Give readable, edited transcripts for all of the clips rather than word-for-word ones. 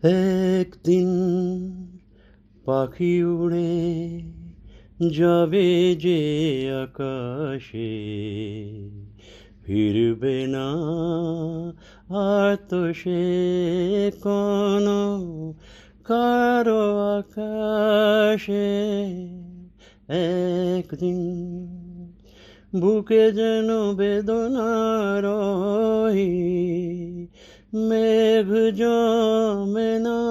একদিন পাখি উড়ে যাবে যে আকাশে, ফিরবে না আর তো সে কোনো কারো আকাশে। একদিন বুকে যেন বেদনার মেঘ জমে না,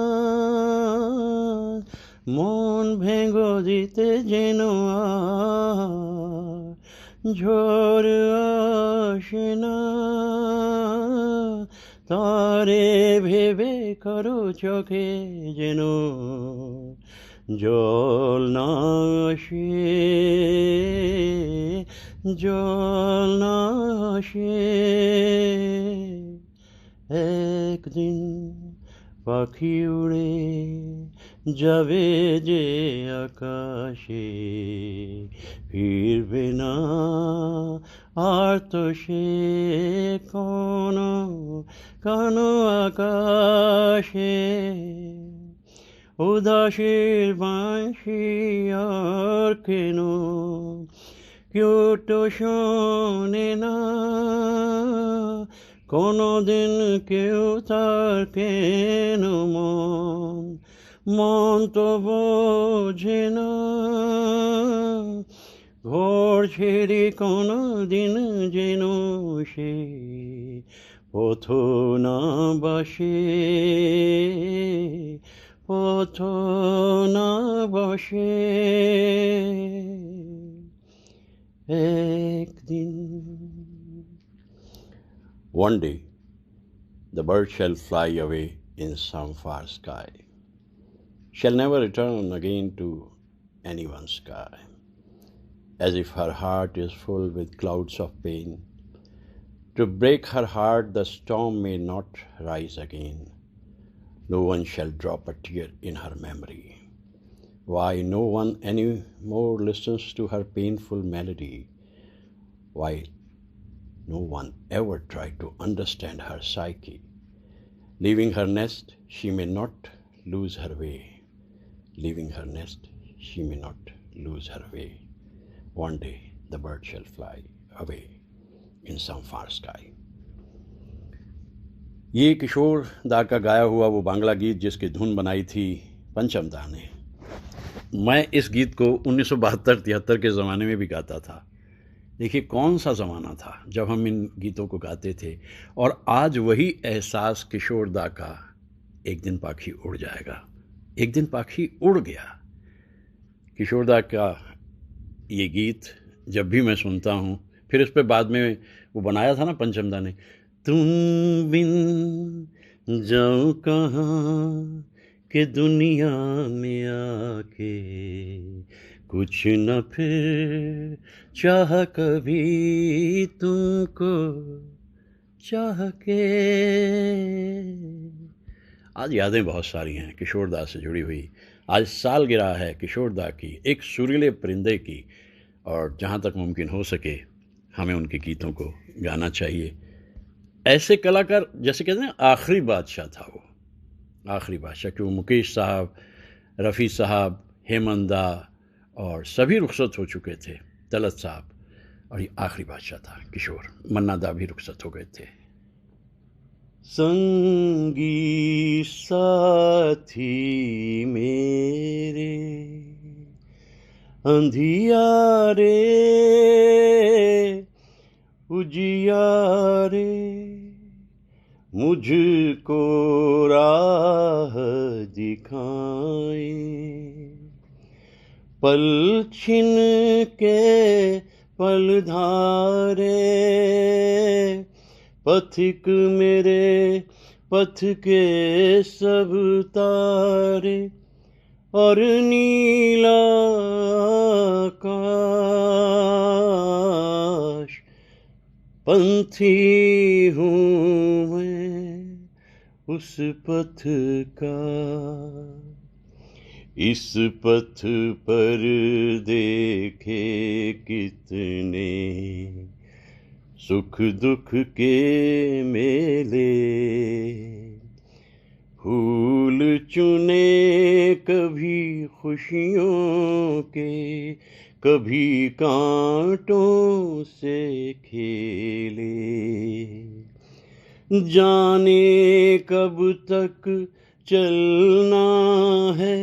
মন ভেঙো দিতে যেন আর ঝড় আসে না। তারে ভেবে করো চোখে যেন জল না আসে, জল না আসে। একদিন পাখি উড়ে যাবে যে আকাশে, ফিরবে না আর তো সে কোনো কোনো আকাশে। উদাসীর বাঁশি আর কেন কেউ তো শোনে না, কোনো দিন কেউ তার কেন মন তো বোঝে না। ঘর ছেড়ে কোনো দিন যেন সে পথ না বসে, পথ না বসে। একদিন One day the bird shall fly away in some far sky, shall never return again to anyone's sky. As if her heart is full with clouds of pain, to break her heart the storm may not rise again. No one shall drop a tear in her memory. Why no one any more listens to her painful melody? Why no one ever tried to understand her psyche? Leaving her nest, she may not lose her way. Leaving her nest, she may not lose her way. One day the bird shall fly away in some far sky. ये किशोर दा का गाया हुआ वो बांग्ला गीत जिसकी धुन बनाई थी पंचम दा ने। मैं इस गीत को 1972-73 के ज़माने में भी गाता था। देखिए कौन सा ज़माना था जब हम इन गीतों को गाते थे, और आज वही एहसास किशोर दा का, एक दिन पाखी उड़ जाएगा। एक दिन पाखी उड़ गया। किशोर दा का ये गीत जब भी मैं सुनता हूँ, फिर इस पे बाद में वो बनाया था ना पंचम दा ने, तुम बिन जाऊँ कहाँ के दुनिया में आके, कुछ न फिर चाह कभी तुमको चाह के। आज यादें बहुत सारी हैं किशोर दा से जुड़ी हुई। आज सालगिरह है किशोर दा की, एक सुरीले परिंदे की, और जहाँ तक मुमकिन हो सके हमें उनके गीतों को गाना चाहिए। ऐसे कलाकार जैसे कहते हैं आखिरी बादशाह था वो, आखिरी बादशाह, क्यों मुकेश साहब, रफ़ी साहब, हेमंत दा और सभी रुखसत हो चुके थे, तलत साहब, और ये आखिरी बादशाह था किशोर। मन्ना दा भी रुखसत हो गए थे। संगी साथी मेरे अंधियारे उजियारे, मुझको राह दिखाए, पल छिन के पल धारे, पथिक मेरे पथ के सब तारे, और नीला आकाश, पंथी हूँ मैं उस पथ का। इस पथ पर देखे कितने सुख दुख के मेले, फूल चुने, कभी खुशियों के, कभी कांटों से खेले। जाने कब तक चलना है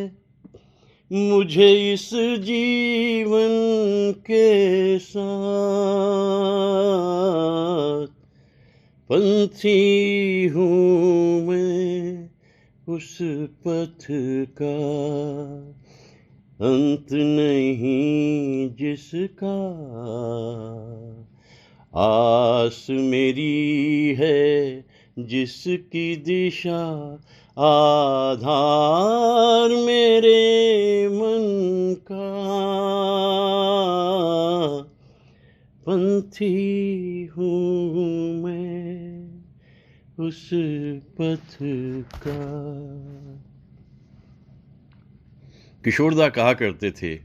मुझे इस जीवन के साथ। पंथी हूँ मैं उस पथ का, अंत नहीं जिसका। आस मेरी है जिसकी दिशा, आधार मेरे मन का। पंथी हूँ मैं उस पथ का। किशोरदा कहा करते थे,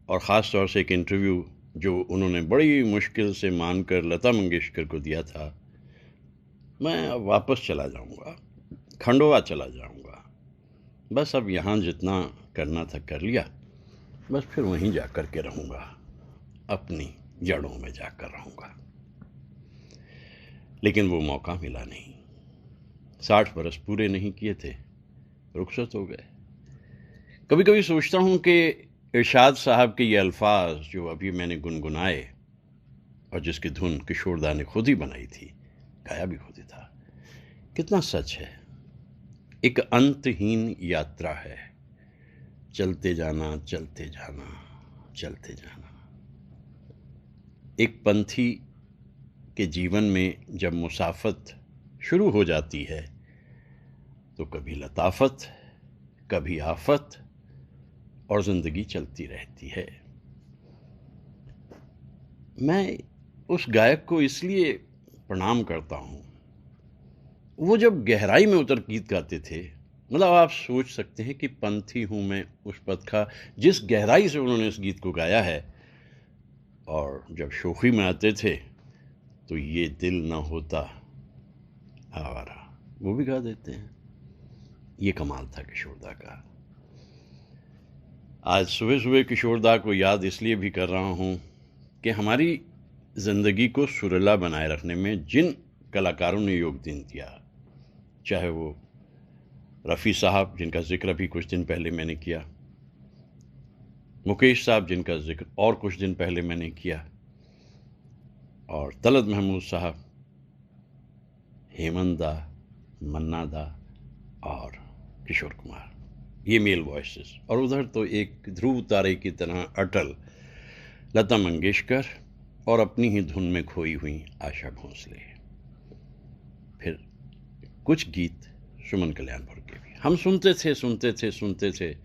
और ख़ास तौर से एक इंटरव्यू जो उन्होंने बड़ी मुश्किल से मानकर लता मंगेशकर को दिया था, मैं अब वापस चला जाऊंगा, खंडवा चला जाऊंगा, बस अब यहाँ जितना करना था कर लिया, बस फिर वहीं जा कर के रहूँगा, अपनी जड़ों में जाकर रहूँगा। लेकिन वो मौका मिला नहीं। 60 बरस पूरे नहीं किए थे, रुखसत हो गए। कभी कभी सोचता हूँ कि इरशाद साहब के ये अल्फाज जो अभी मैंने गुनगुनाए, और जिसकी धुन किशोरदा ने खुद ही बनाई थी, गाया भी खुद ही था, कितना सच है। एक अंतहीन यात्रा है, चलते जाना चलते जाना चलते जाना। एक पंथी के जीवन में जब मुसाफत शुरू हो जाती है तो कभी लताफत, कभी आफत, और ज़िंदगी चलती रहती है। मैं उस गायक को इसलिए प्रणाम करता हूँ, वो जब गहराई में उतर गीत गाते थे, मतलब आप सोच सकते हैं कि पंथी हूँ मैं उस पथ का, जिस गहराई से उन्होंने इस गीत को गाया है। और जब शोखी में आते थे तो ये दिल न होता आवारा, वो भी गा देते हैं। ये कमाल था किशोरदा का। आज सुबह सुबह किशोरदा को याद इसलिए भी कर रहा हूँ कि हमारी ज़िंदगी को सुरीला बनाए रखने में जिन कलाकारों ने योगदान दिया, चाहे वो रफ़ी साहब जिनका जिक्र अभी कुछ दिन पहले मैंने किया, मुकेश साहब जिनका जिक्र और कुछ दिन पहले मैंने किया, और तलत महमूद साहब, हेमंत दा, मन्ना दा और किशोर कुमार, ये मेल वॉइसेस। और उधर तो एक ध्रुव तारे की तरह अटल लता मंगेशकर, और अपनी ही धुन में खोई हुई आशा भोसले। फिर कुछ गीत सुमन कल्याणपुर के भी हम सुनते थे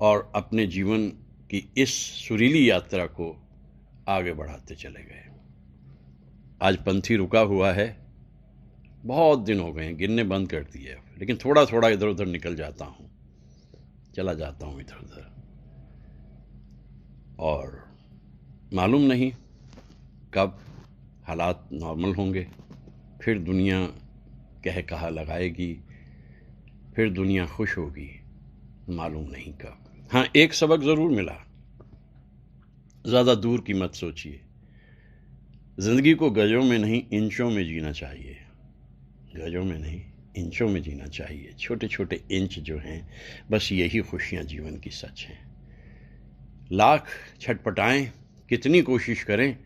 और अपने जीवन की इस सुरीली यात्रा को आगे बढ़ाते चले गए। आज पंथी रुका हुआ है, बहुत दिन हो गए हैं, गिनने बंद कर दिए, लेकिन थोड़ा थोड़ा इधर उधर निकल जाता हूँ, चला जाता हूँ इधर उधर, और मालूम नहीं कब हालात नॉर्मल होंगे, फिर दुनिया कह कहा लगाएगी, फिर दुनिया खुश होगी, मालूम नहीं कब। हाँ, एक सबक ज़रूर मिला, ज़्यादा दूर की मत सोचिए। ज़िंदगी को गजों में नहीं इंचों में जीना चाहिए, गजों में नहीं इंचों में जीना चाहिए। छोटे छोटे इंच जो हैं, बस यही खुशियाँ जीवन की सच हैं। लाख छटपटाएं, कितनी कोशिश करें,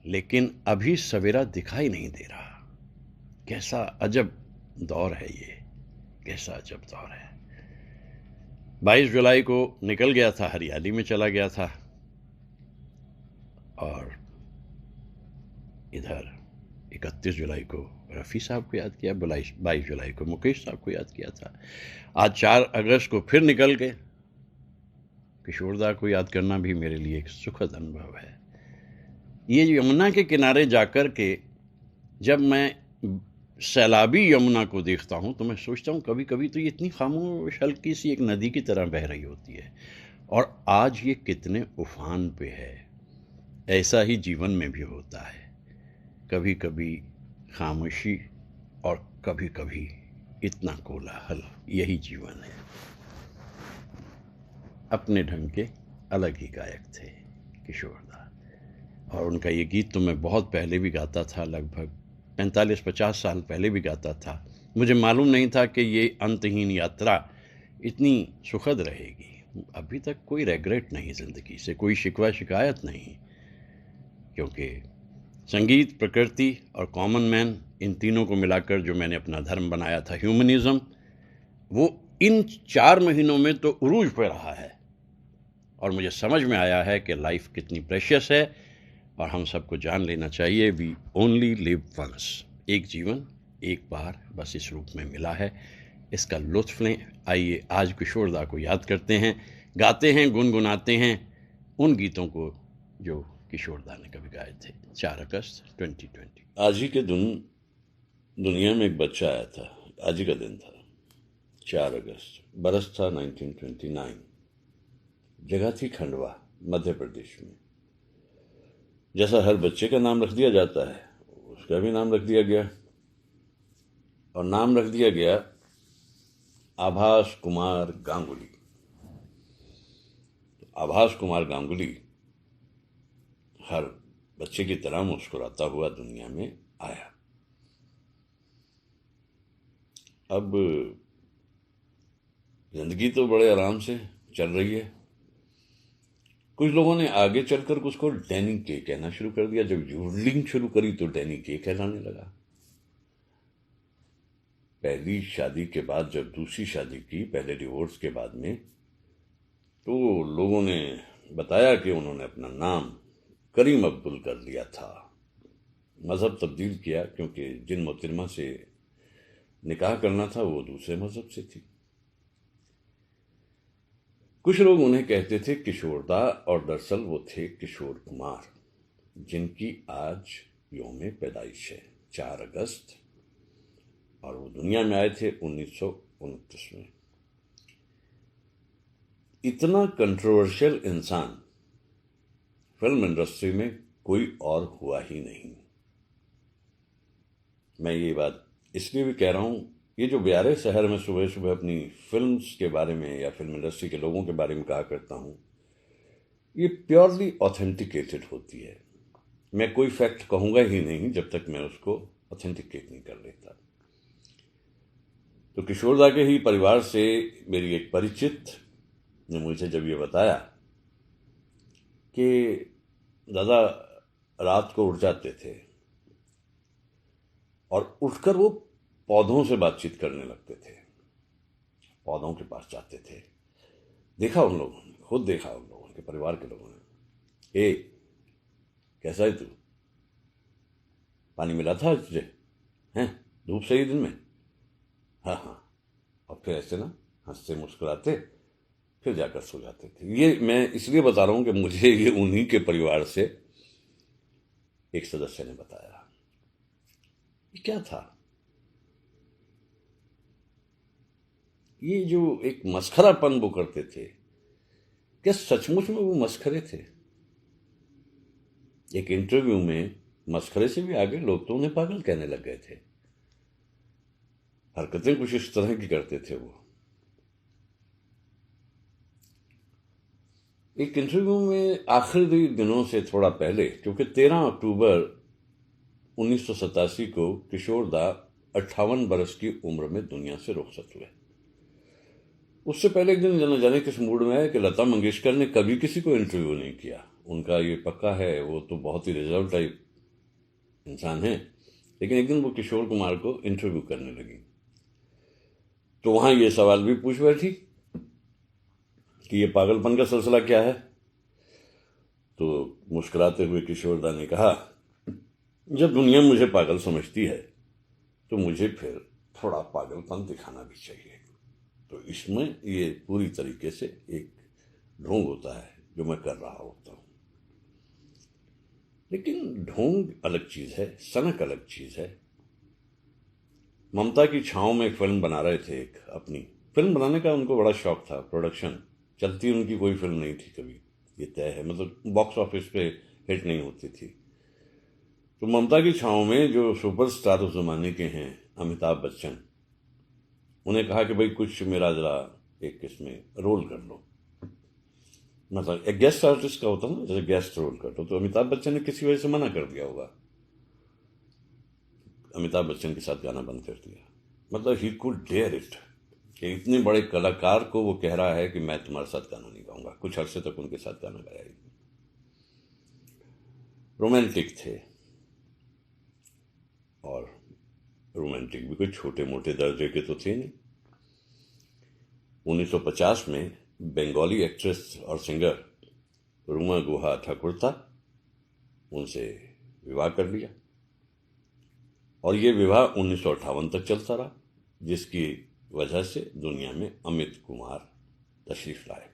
लेकिन अभी सवेरा दिखाई नहीं दे रहा। कैसा अजब दौर है ये, कैसा अजब दौर है। 22 जुलाई को निकल गया था, हरियाली में चला गया था, और इधर 31 जुलाई को रफ़ी साहब को याद किया, 22 जुलाई को मुकेश साहब को याद किया था। आज 4 अगस्त को फिर निकल गए। किशोरदा को याद करना भी मेरे लिए एक सुखद अनुभव है। ये यमुना के किनारे जाकर के जब मैं सैलाबी यमुना को देखता हूँ तो मैं सोचता हूँ कभी कभी तो ये इतनी खामोश हल्की सी एक नदी की तरह बह रही होती है, और आज ये कितने उफान पे है। ऐसा ही जीवन में भी होता है, कभी कभी खामोशी और कभी कभी इतना कोलाहल, यही जीवन है। अपने ढंग के अलग ही गायक थे किशोर दा, और उनका ये गीत तो मैं बहुत पहले भी गाता था, लगभग 45-50 साल पहले भी गाता था। मुझे मालूम नहीं था कि ये अंतहीन यात्रा इतनी सुखद रहेगी। अभी तक कोई रेग्रेट नहीं ज़िंदगी से, कोई शिकवा शिकायत नहीं, क्योंकि संगीत, प्रकृति और कॉमन मैन, इन तीनों को मिलाकर जो मैंने अपना धर्म बनाया था, ह्यूमनिज़्म, वो इन 4 महीनों में तो उरूज पे रहा है। और मुझे समझ में आया है कि लाइफ कितनी प्रेशियस है और हम सबको जान लेना चाहिए, वी ओनली लिव वंस। एक जीवन एक बार बस इस रूप में मिला है, इसका लुत्फ़ लें। आइए आज किशोर दा को याद करते हैं, गाते हैं, गुनगुनाते हैं उन गीतों को जो किशोर दा ने कभी गाए थे। 4 अगस्त 2020। आज ही के दिन दुनिया में एक बच्चा आया था। आज ही का दिन था, 4 अगस्त। बरस था 1929। जगह थी खंडवा, मध्य प्रदेश में। जैसा हर बच्चे का नाम रख दिया जाता है, उसका भी नाम रख दिया गया, और नाम रख दिया गया आभास कुमार गांगुली। आभास कुमार गांगुली हर बच्चे की तरह मुस्कुराता हुआ दुनिया में आया। अब जिंदगी तो बड़े आराम से चल रही है। कुछ लोगों ने आगे चलकर उसको डैनी के कहना शुरू कर दिया। जब यूडलिंग शुरू करी तो डैनी के कहलाने लगा। पहली शादी के बाद जब दूसरी शादी की, पहले डिवोर्स के बाद में, तो लोगों ने बताया कि उन्होंने अपना नाम करीम अब्दुल कर लिया था। मजहब तब्दील किया, क्योंकि जिन मोहतरमा से निकाह करना था वो दूसरे मजहब से थी। कुछ लोग उन्हें कहते थे किशोर दा, और दरअसल वो थे किशोर कुमार, जिनकी आज यौम पैदाइश है 4 अगस्त, और वो दुनिया में आए थे 1929 में। इतना कंट्रोवर्शियल इंसान फिल्म इंडस्ट्री में कोई और हुआ ही नहीं। मैं ये बात इसलिए भी कह रहा हूं, ये जो ब्यारे शहर में सुबह सुबह अपनी फिल्म्स के बारे में या फिल्म इंडस्ट्री के लोगों के बारे में कहा करता हूं, ये प्योरली ऑथेंटिकेटेड होती है। मैं कोई फैक्ट कहूंगा ही नहीं जब तक मैं उसको ऑथेंटिकेट नहीं कर लेता। तो किशोर दा के ही परिवार से मेरी एक परिचित ने मुझे जब ये बताया कि दादा रात को उठ जाते थे और उठकर वो पौधों से बातचीत करने लगते थे, पौधों के पास जाते थे। देखा उन लोगों ने, खुद देखा उन लोगों के परिवार के लोगों ने। ए कैसा है तू, पानी मिला था तुझे, हैं धूप सही दिन में? हाँ हाँ। और फिर ऐसे ना हंसते मुस्कुराते फिर जाकर सो जाते थे। ये मैं इसलिए बता रहा हूं कि मुझे ये उन्हीं के परिवार से एक सदस्य ने बताया। ये क्या था, ये जो एक मस्खरापन वो करते थे, क्या सचमुच में वो मस्खरे थे? एक इंटरव्यू में मस्खरे से भी आगे लोग तो उन्हें पागल कहने लग गए थे। हरकतें कुछ इस तरह की करते थे वो। एक इंटरव्यू में आखिरी दिनों से थोड़ा पहले, क्योंकि 13 अक्टूबर 1987 को किशोर दा 58 बरस की उम्र में दुनिया से रुखसत हुए। उससे पहले एक दिन न जाने किस मूड में है कि लता मंगेशकर ने कभी किसी को इंटरव्यू नहीं किया। उनका ये पक्का है, वो तो बहुत ही रिजर्व टाइप इंसान है। लेकिन एक दिन वो किशोर कुमार को इंटरव्यू करने लगी, तो वहां ये सवाल भी पूछ बैठी कि ये पागलपन का सिलसिला क्या है। तो मुस्कुराते हुए किशोर दा ने कहा, जब दुनिया मुझे पागल समझती है तो मुझे फिर थोड़ा पागलपन दिखाना भी चाहिए। तो इसमें ये पूरी तरीके से एक ढोंग होता है जो मैं कर रहा होता हूं। लेकिन ढोंग अलग चीज है, सनक अलग चीज है। ममता की छांव में एक फिल्म बना रहे थे, एक अपनी फिल्म बनाने का उनको बड़ा शौक था। प्रोडक्शन चलती उनकी कोई फिल्म नहीं थी कभी, ये तय है, मतलब बॉक्स ऑफिस पे हिट नहीं होती थी। तो ममता की छांव में जो सुपरस्टार उस जमाने के हैं, अमिताभ बच्चन, उन्हें कहा कि भाई कुछ मेरा जरा एक इसमें रोल कर लो, मतलब एक गेस्ट आर्टिस्ट का होता ना, जैसे गेस्ट रोल कर लो। तो अमिताभ बच्चन ने किसी वजह से मना कर दिया होगा, अमिताभ बच्चन के साथ गाना बंद कर दिया। मतलब ही कुड डेयर इट कि इतने बड़े कलाकार को वो कह रहा है कि मैं तुम्हारे साथ गाना नहीं गाऊंगा। कुछ अरसे तक उनके साथ गाना गाया ही। रोमांटिक थे, और रोमांटिक भी कोई छोटे मोटे दर्जे के तो थे नहीं। 1950 में बंगाली एक्ट्रेस और सिंगर रुमा गुहा ठाकुर था, उनसे विवाह कर लिया, और ये विवाह 1958 तक चलता रहा, जिसकी वजह से दुनिया में अमित कुमार तशरीफ लाए।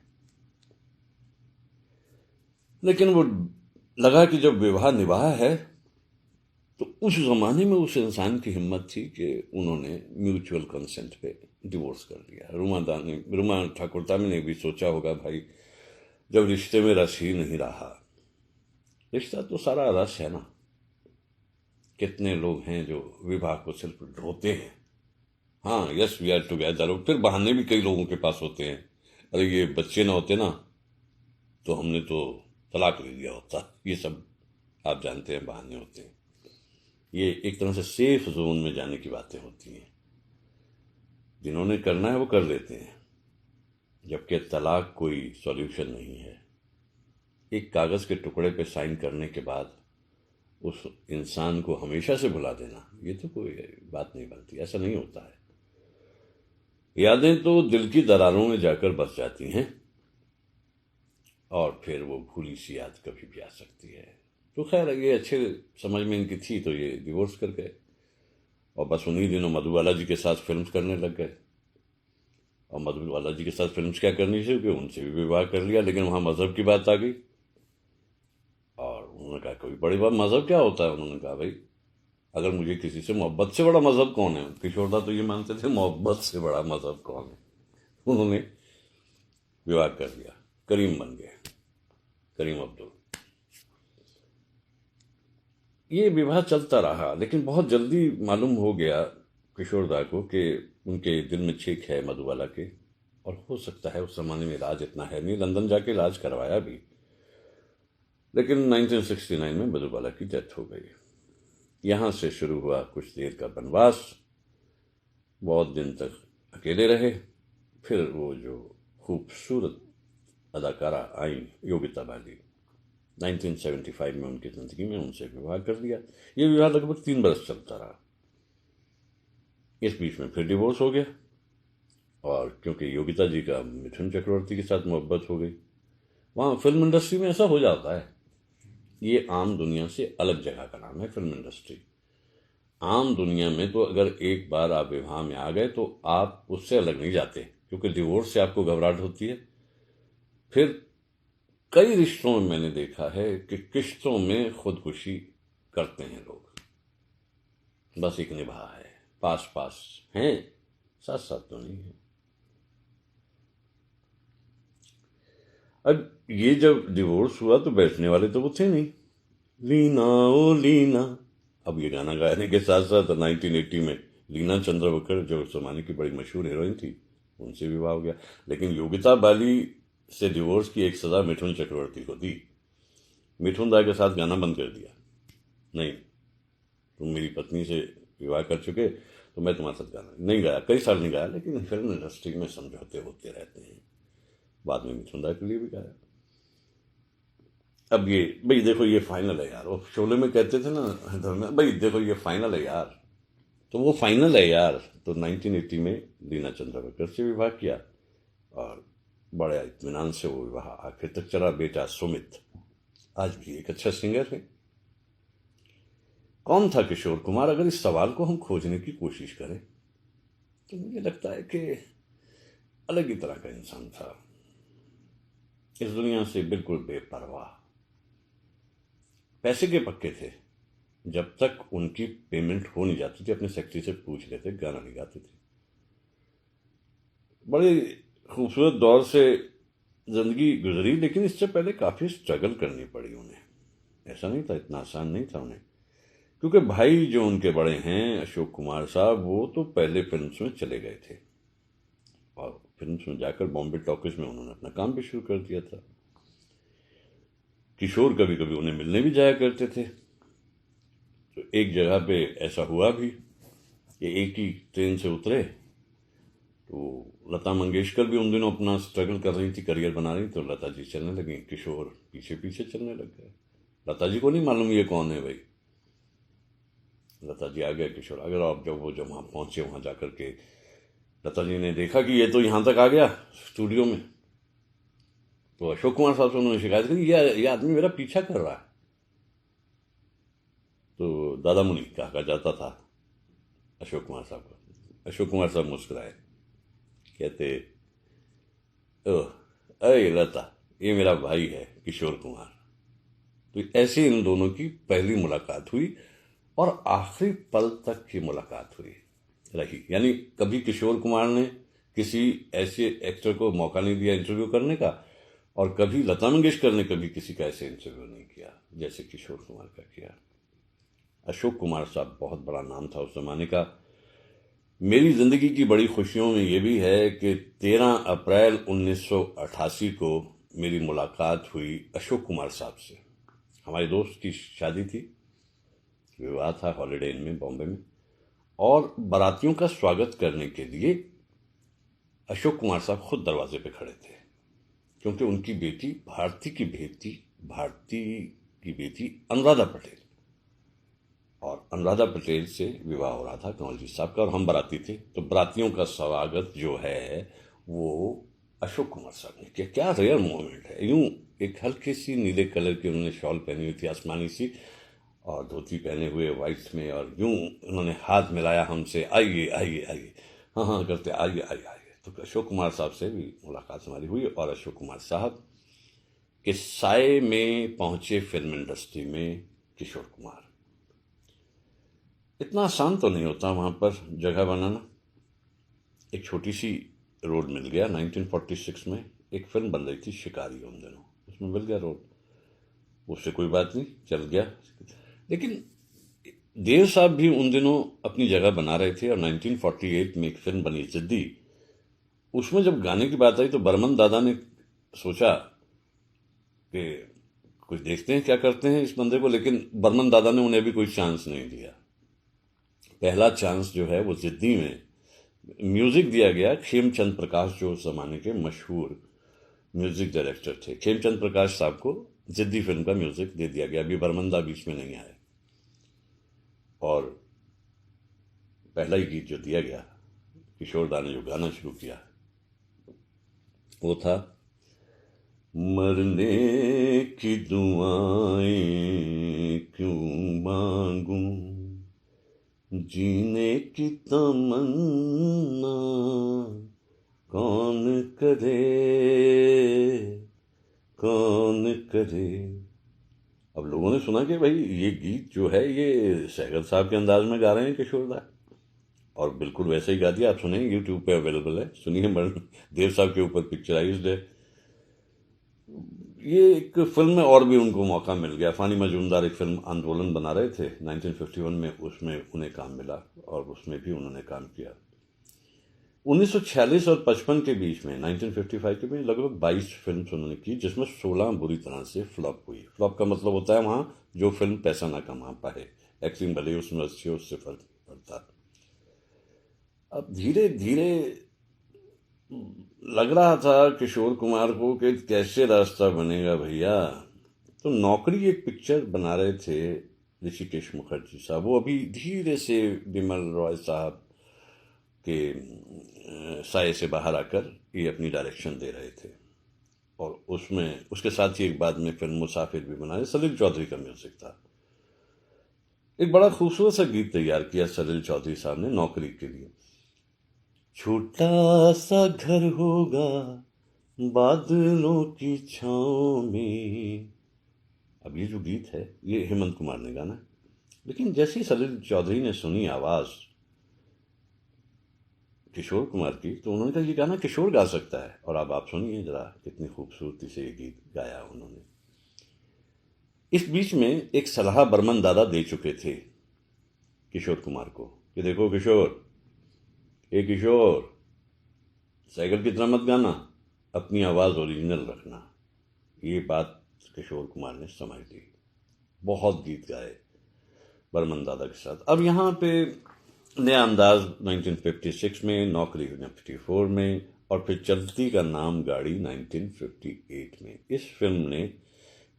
लेकिन वो लगा कि जब विवाह निभाया है तो उस जमाने में उस इंसान की हिम्मत थी कि उन्होंने म्यूचुअल कंसेंट पे डिवोर्स कर दिया। रुमा ठाकुरतानी ने भी सोचा होगा, भाई जब रिश्ते में रस ही नहीं रहा, रिश्ता तो सारा रस है ना। कितने लोग हैं जो विवाह को सिर्फ ढोते हैं, हाँ यस वी आर टुगेदर, फिर बहाने भी कई लोगों के पास होते हैं, अरे ये बच्चे ना होते ना तो हमने तो तलाक ले लिया होता। ये सब आप जानते हैं बहाने होते हैं। ये एक तरह से सेफ जोन में जाने की बातें होती हैं। जिन्होंने करना है वो कर लेते हैं, जबकि तलाक कोई सॉल्यूशन नहीं है। एक कागज के टुकड़े पे साइन करने के बाद उस इंसान को हमेशा से भुला देना, ये तो कोई बात नहीं बनती, ऐसा नहीं होता है। यादें तो दिल की दरारों में जाकर बस जाती हैं, और फिर वो भूली सी याद कभी भी आ सकती है। तो खैर ये अच्छे समझ में इनकी थी, तो ये डिवोर्स कर गए, और बस उन्हीं दिनों मधुबाला जी के साथ फिल्म्स करने लग गए। और मधुबाला जी के साथ फिल्म्स क्या करनी थी, क्योंकि उनसे भी विवाह कर लिया, लेकिन वहां मजहब की बात आ गई, और उन्होंने कहा कोई बड़ी बात, मजहब क्या होता है। उन्होंने कहा भाई अगर मुझे किसी से मोहब्बत से बड़ा मजहब कौन है। किशोरदा तो ये मानते थे मोहब्बत से बड़ा मजहब कौन है। उन्होंने विवाह कर लिया, करीम बन गए, करीम अब्दुल। ये विवाह चलता रहा, लेकिन बहुत जल्दी मालूम हो गया किशोरदा को कि उनके दिल में छेक है मधुबाला के, और हो सकता है उस जमाने में इलाज इतना है नहीं, लंदन जाके इलाज करवाया भी, लेकिन 1969 में मधुबाला की डेथ हो गई। यहां से शुरू हुआ कुछ देर का वनवास। बहुत दिन तक अकेले रहे, फिर वो जो खूबसूरत अदाकारा आई योगिता बाली, 1975 में उनकी जिंदगी में उनसे विवाह कर दिया। ये विवाह लगभग 3 बरस चलता रहा। इस बीच में फिर डिवोर्स हो गया, और क्योंकि योगिता जी का मिथुन चक्रवर्ती के साथ मोहब्बत हो गई। वहां फिल्म इंडस्ट्री में ऐसा हो जाता है, ये आम दुनिया से अलग जगह का नाम है फिल्म इंडस्ट्री। आम दुनिया में तो अगर एक बार आप विवाह में आ गए तो आप उससे अलग नहीं जाते, क्योंकि डिवोर्स से आपको घबराहट होती है। फिर कई रिश्तों में मैंने देखा है कि किश्तों में खुदकुशी करते हैं लोग। बस एक निभा है, पास पास हैं, साथ साथ तो नहीं है। अब ये जब डिवोर्स हुआ तो बैठने वाले तो वो थे नहीं। लीना ओ लीना, अब ये गाना गाने के साथ साथ 1980 में लीना चंद्रवकर, जो उस जमाने की बड़ी मशहूर हीरोइन थी, उनसे विवाह हो गया। लेकिन योगिता बाली से डिवोर्स की एक सजा मिथुन चक्रवर्ती को दी। मिथुन दा के साथ गाना बंद कर दिया, नहीं तुम मेरी पत्नी से विवाह कर चुके तो मैं तुम्हारे साथ गाना नहीं गाया। कई साल नहीं गाया, लेकिन फिल्म इंडस्ट्री में समझौते होते रहते हैं। बाद में मिथुन दा के लिए भी गाया। अब ये भाई देखो ये फाइनल है यार, वो शोले में कहते थे ना भाई देखो ये फाइनल है यार, तो वो फाइनल है यार। तो 1980 में लीना चंद्रवकर से विवाह किया, और बड़े इत्मीनान से वो विवाह आखिर तक चला। बेटा सुमित आज भी एक अच्छा सिंगर है। कौन था किशोर कुमार? अगर इस सवाल को हम खोजने की कोशिश करें तो मुझे लगता है कि अलग ही तरह का इंसान था, इस दुनिया से बिल्कुल बेपरवाह। पैसे के पक्के थे, जब तक उनकी पेमेंट हो नहीं जाती थी अपने सेक्रेटरी से पूछ लेते, गाना नहीं गाते थे। बड़े खूबसूरत दौर से जिंदगी गुजरी, लेकिन इससे पहले काफी स्ट्रगल करनी पड़ी उन्हें। ऐसा नहीं था, इतना आसान नहीं था उन्हें, क्योंकि भाई जो उनके बड़े हैं अशोक कुमार साहब, वो तो पहले फिल्म्स में चले गए थे। और फिल्म में जाकर बॉम्बे टॉकीज में उन्होंने अपना काम भी शुरू कर दिया था। किशोर कभी कभी उन्हें मिलने भी जाया करते थे। तो एक जगह पे ऐसा हुआ भी कि एक ही ट्रेन से उतरे तो लता मंगेशकर भी उन दिनों अपना स्ट्रगल कर रही थी, करियर बना रही, तो लता जी चलने लगी, किशोर पीछे पीछे चलने लग गए। लता जी को नहीं मालूम ये कौन है भाई। लता जी आ गए, किशोर आ गया। और जब वहाँ पहुंचे, वहाँ जाकर के लता जी ने देखा कि ये तो यहाँ तक आ गया स्टूडियो में, तो अशोक कुमार साहब से उन्होंने शिकायत की, ये आदमी मेरा पीछा कर रहा है। तो दादा मुनि कहा जाता था अशोक कुमार साहब को। अशोक कुमार साहब मुस्कुराए, कहते, ओह अरे लता, ये मेरा भाई है किशोर कुमार। तो ऐसे इन दोनों की पहली मुलाकात हुई और आखिरी पल तक की मुलाकात हुई रही। यानी कभी किशोर कुमार ने किसी ऐसे एक्टर को मौका नहीं दिया इंटरव्यू करने का, और कभी लता मंगेशकर ने कभी किसी का ऐसे इंटरव्यू नहीं किया जैसे किशोर कुमार का किया। अशोक कुमार साहब बहुत बड़ा नाम था उस जमाने का। मेरी जिंदगी की बड़ी खुशियों में यह भी है कि 13 अप्रैल 1988 को मेरी मुलाकात हुई अशोक कुमार साहब से। हमारे दोस्त की शादी थी, विवाह था हॉलिडे इन में बॉम्बे में, और बारातियों का स्वागत करने के लिए अशोक कुमार साहब खुद दरवाजे पे खड़े थे, क्योंकि उनकी बेटी भारती की बेटी अनुराधा पटेल, और अनुराधा पटेल से विवाह हो रहा था कमलजीत साहब का, और हम बाराती थे। तो बारातियों का स्वागत जो है वो अशोक कुमार साहब ने किया। क्या रेयर मोमेंट है। यूं एक हल्की सी नीले कलर की उन्होंने शॉल पहनी हुई थी, आसमानी सी, और धोती पहने हुए वाइट में, और यूं उन्होंने हाथ मिलाया हमसे, आइए आइए आइए, हाँ हाँ करते, आइए आइए आइए। तो अशोक कुमार साहब से भी मुलाकात हमारी हुई, और अशोक कुमार साहब के साए में पहुंचे फिल्म इंडस्ट्री में किशोर कुमार। इतना आसान तो नहीं होता वहां पर जगह बनाना। एक छोटी सी रोल मिल गया 1946 में, एक फिल्म बन रही थी शिकारी उन दिनों, उसमें मिल गया रोल, उससे कोई बात नहीं, चल गया। लेकिन देव साहब भी उन दिनों अपनी जगह बना रहे थे, और 1948 में एक फिल्म बनी जिद्दी। उसमें जब गाने की बात आई तो बर्मन दादा ने सोचा कि कुछ देखते हैं क्या करते हैं इस बंदे को, लेकिन बर्मन दादा ने उन्हें भी कोई चांस नहीं दिया। पहला चांस जो है वो जिद्दी में म्यूजिक दिया गया खेमचंद प्रकाश, जो उस जमाने के मशहूर म्यूजिक डायरेक्टर थे। खेमचंद प्रकाश साहब को जिद्दी फिल्म का म्यूजिक दे दिया गया, अभी बर्मन दा बीच में नहीं आए। और पहला ही गीत जो दिया गया, किशोर दा ने जो गाना शुरू किया वो था, मरने की दुआएं क्यों मांगूं, जीने की तमन्ना कौन करे, कौन करे। अब लोगों ने सुना कि भाई ये गीत जो है ये सहगल साहब के अंदाज में गा रहे हैं किशोर दा, और बिल्कुल वैसे ही गा दिया। आप सुनेंगे, यूट्यूब पे अवेलेबल है, सुनिए। देव साहब के ऊपर पिक्चराइज्ड है ये। एक फिल्म में और भी उनको मौका मिल गया। फानी मजूमदार एक फिल्म आंदोलन बना रहे थे 1951 में, उसमें उन्हें काम मिला और उसमें भी उन्होंने काम किया। 1946 और 55 के बीच में 1955 के में लगभग 22 फिल्म उन्होंने की, जिसमें 16 बुरी तरह से फ्लॉप हुई। फ्लॉप का मतलब होता है वहां जो फिल्म पैसा ना कमा पाए, एक्टिंग भले उसमें अच्छी हो, उससे फर्क पड़ता। अब धीरे धीरे लग रहा था किशोर कुमार को कि कैसे रास्ता बनेगा भैया। तो नौकरी एक पिक्चर बना रहे थे ऋषिकेश मुखर्जी साहब, वो अभी धीरे से बिमल रॉय साहब के साये से बाहर आकर ये अपनी डायरेक्शन दे रहे थे, और उसमें उसके साथ ही एक बाद में फिल्म मुसाफिर भी बना रहे। सलील चौधरी का म्यूजिक था। एक बड़ा खूबसूरत सा गीत तैयार किया सलील चौधरी साहब ने नौकरी के लिए। छोटा सा घर होगा बादलों की छांव में। अब ये जो गीत है ये हेमंत कुमार ने गाना, लेकिन जैसे ही सलील चौधरी ने सुनी आवाज किशोर कुमार की, तो उन्होंने कहा ये गाना किशोर गा सकता है। और अब आप सुनिए जरा कितनी खूबसूरती से ये गीत गाया उन्होंने। इस बीच में एक सलाह बर्मन दादा दे चुके थे किशोर कुमार को कि देखो किशोर, ये किशोर, साइकिल की तरह मत गाना, अपनी आवाज़ ओरिजिनल रखना। ये बात किशोर कुमार ने समझ ली। बहुत गीत गाए बर्मन दादा के साथ। अब यहाँ पे नया अंदाज 1956 में, नौकरी 1954 में, और फिर चलती का नाम गाड़ी 1958 में। इस फिल्म ने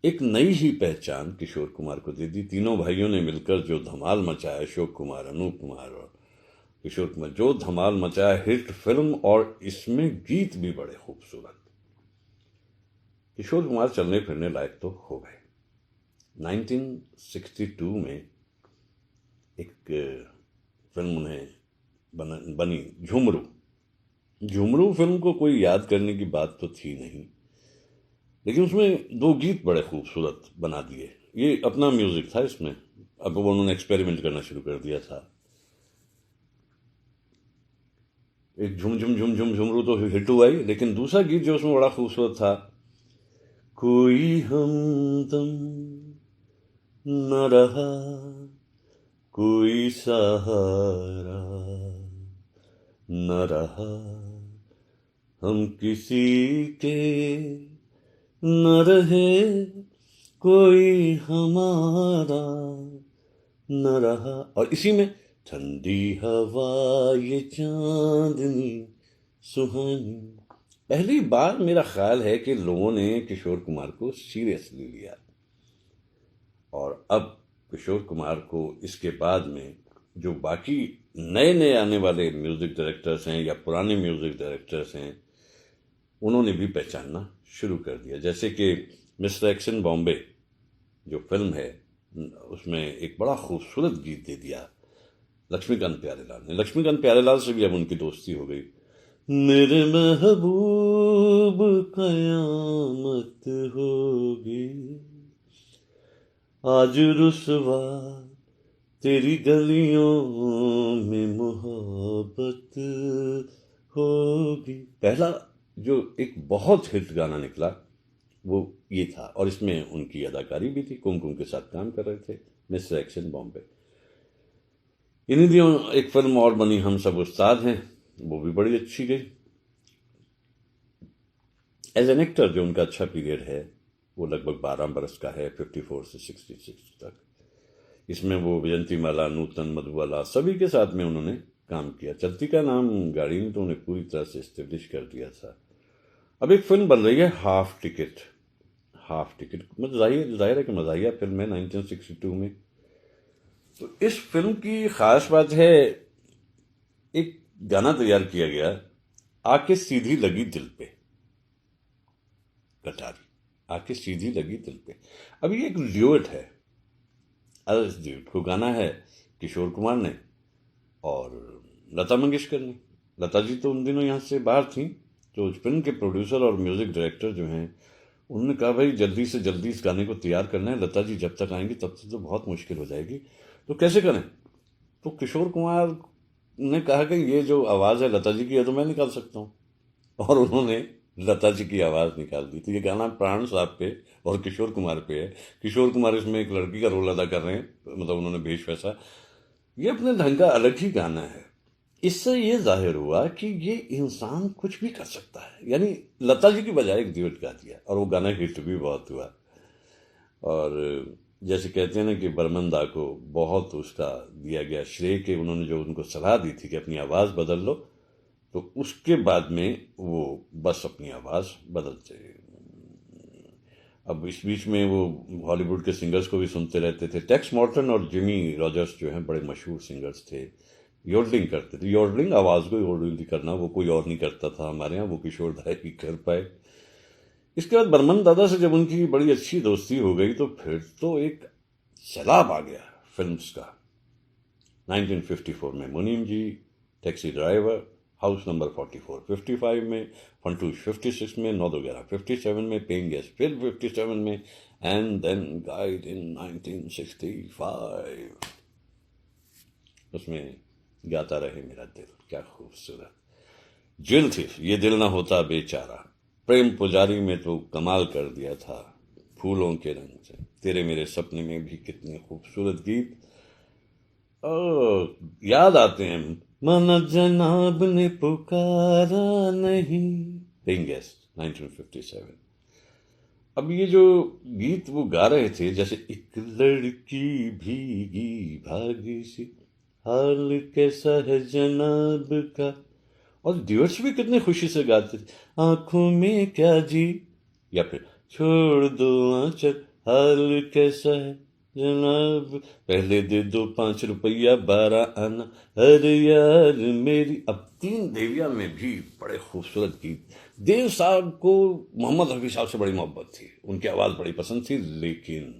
एक नई ही पहचान किशोर कुमार को दे दी। तीनों भाइयों ने मिलकर जो धमाल मचाया, अशोक कुमार, अनूप कुमार और किशोर कुमार, जो धमाल मचाया, हिट फिल्म, और इसमें गीत भी बड़े खूबसूरत। किशोर कुमार चलने फिरने लायक तो हो गए। 1962 में एक फिल्म उन्हें बनी, झुमरू। झुमरू फिल्म को कोई याद करने की बात तो थी नहीं, लेकिन उसमें दो गीत बड़े खूबसूरत बना दिए। ये अपना म्यूजिक था इसमें, अब वो उन्होंने एक्सपेरिमेंट करना शुरू कर दिया था। एक झुम झुम झुम झुम झुमरू तो हिट हुआ ही, लेकिन दूसरा गीत जो उसमें बड़ा खूबसूरत था, कोई हमदम न रहा, कोई सहारा न रहा, हम किसी के न रहे, कोई हमारा न रहा। और इसी में ठंडी हवा ये चांदनी सुहानी। पहली बार मेरा ख्याल है कि लोगों ने किशोर कुमार को सीरियसली लिया। और अब किशोर कुमार को इसके बाद में जो बाकी नए नए आने वाले म्यूजिक डायरेक्टर्स हैं या पुराने म्यूजिक डायरेक्टर्स हैं, उन्होंने भी पहचानना शुरू कर दिया। जैसे कि मिस्टर एक्स इन बॉम्बे जो फिल्म है, उसमें एक बड़ा खूबसूरत गीत दे दिया लक्ष्मीकांत प्यारेलाल ने। लक्ष्मीकांत प्यारेलाल से भी अब उनकी दोस्ती हो गई। मेरे महबूब कयामत होगी, आज रुसवा तेरी गलियों में मोहब्बत होगी। पहला जो एक बहुत हिट गाना निकला वो ये था, और इसमें उनकी अदाकारी भी थी, कुमकुम के साथ काम कर रहे थे, मिस्टर एक्स इन बॉम्बे। इन्हीं दिनों एक फिल्म और बनी, हम सब उस्ताद हैं, वो भी बड़ी अच्छी गई। एज एन एक्टर जो उनका अच्छा पीरियड है वो लगभग 12 बरस का है, 54 से 66 तक। इसमें वो विजंती माला, नूतन, मधुबाला, सभी के साथ में उन्होंने काम किया। चलती का नाम गाड़ी ने तो उन्हें पूरी तरह से एस्टेब्लिश कर दिया था। अब एक फिल्म बन रही है हाफ टिकट। हाफ टिकट मतलब जाहिर है कि मज़ाहिया फिल्म है 1962 में। तो इस फिल्म की खास बात है, एक गाना तैयार किया गया, आके सीधी लगी दिल पे, कटारी, आके सीधी लगी दिल पे। अब ये एक ड्यूएट है, इस ड्यूएट को गाना है किशोर कुमार ने और लता मंगेशकर ने। लता जी तो उन दिनों यहाँ से बाहर थी, तो उस फिल्म के प्रोड्यूसर और म्यूजिक डायरेक्टर जो हैं, उन्होंने कहा भाई जल्दी से जल्दी इस गाने को तैयार करना है, लता जी जब तक आएंगी तब तक तो बहुत मुश्किल हो जाएगी, तो कैसे करें। तो किशोर कुमार ने कहा कि ये जो आवाज़ है लता जी की है तो मैं निकाल सकता हूँ, और उन्होंने लता जी की आवाज़ निकाल दी। तो ये गाना प्राण साहब पे और किशोर कुमार पे है। किशोर कुमार इसमें एक लड़की का रोल अदा कर रहे हैं, मतलब उन्होंने भेष वैसा, ये अपने ढंग का अलग ही गाना है। इससे ये जाहिर हुआ कि ये इंसान कुछ भी कर सकता है, यानी लता जी की बजाय एक ड्यूएट गा दिया, और वो गाना हिट भी बहुत हुआ। और जैसे कहते हैं ना कि बर्मन दा को बहुत उसका दिया गया श्रेय कि उन्होंने जो उनको सलाह दी थी कि अपनी आवाज़ बदल लो, तो उसके बाद में वो बस अपनी आवाज़ बदलते। अब इस बीच में वो हॉलीवुड के सिंगर्स को भी सुनते रहते थे। टेक्स मॉर्टन और जिमी रॉजर्स जो हैं बड़े मशहूर सिंगर्स थे, योडलिंग करते थे। योडलिंग आवाज़ को योडलिंग करना वो कोई और नहीं करता था हमारे यहाँ, वो किशोर दा ही कर पाए। इसके बाद बर्मन दादा से जब उनकी बड़ी अच्छी दोस्ती हो गई तो फिर तो एक सैलाब आ गया फिल्म्स का। 1954 में मुनीम जी, टैक्सी ड्राइवर, हाउस नंबर 44 55 में, फंटूश 56 में, 9-11 57 में, पेइंग गेस्ट फिर 57 में, एंड देन गाइड इन 1965। उसमें गाता रहे मेरा दिल, क्या खूबसूरत। जेल थी, ये दिल ना होता बेचारा, प्रेम पुजारी में तो कमाल कर दिया था, फूलों के रंग से, तेरे मेरे सपने में भी, कितने खूबसूरत गीत। ओ, याद आते हैं। मन जनाब ने पुकारा नहीं, पेइंग गेस्ट, 1957। अब ये जो गीत वो गा रहे थे, जैसे एक लड़की भीगी भागी सी, हाल कैसा है जनाब का, और ड्यूअट्स भी कितने खुशी से गाते थे। आंखों में क्या जी, या फिर छोड़ दो आंचल, हाल कैसा है जनाब, पहले दे दो 5 रुपया 12 आना, अरे यार मेरी। अब तीन देविया में भी बड़े खूबसूरत गीत। देव साहब को मोहम्मद रफी साहब से बड़ी मोहब्बत थी, उनकी आवाज़ बड़ी पसंद थी, लेकिन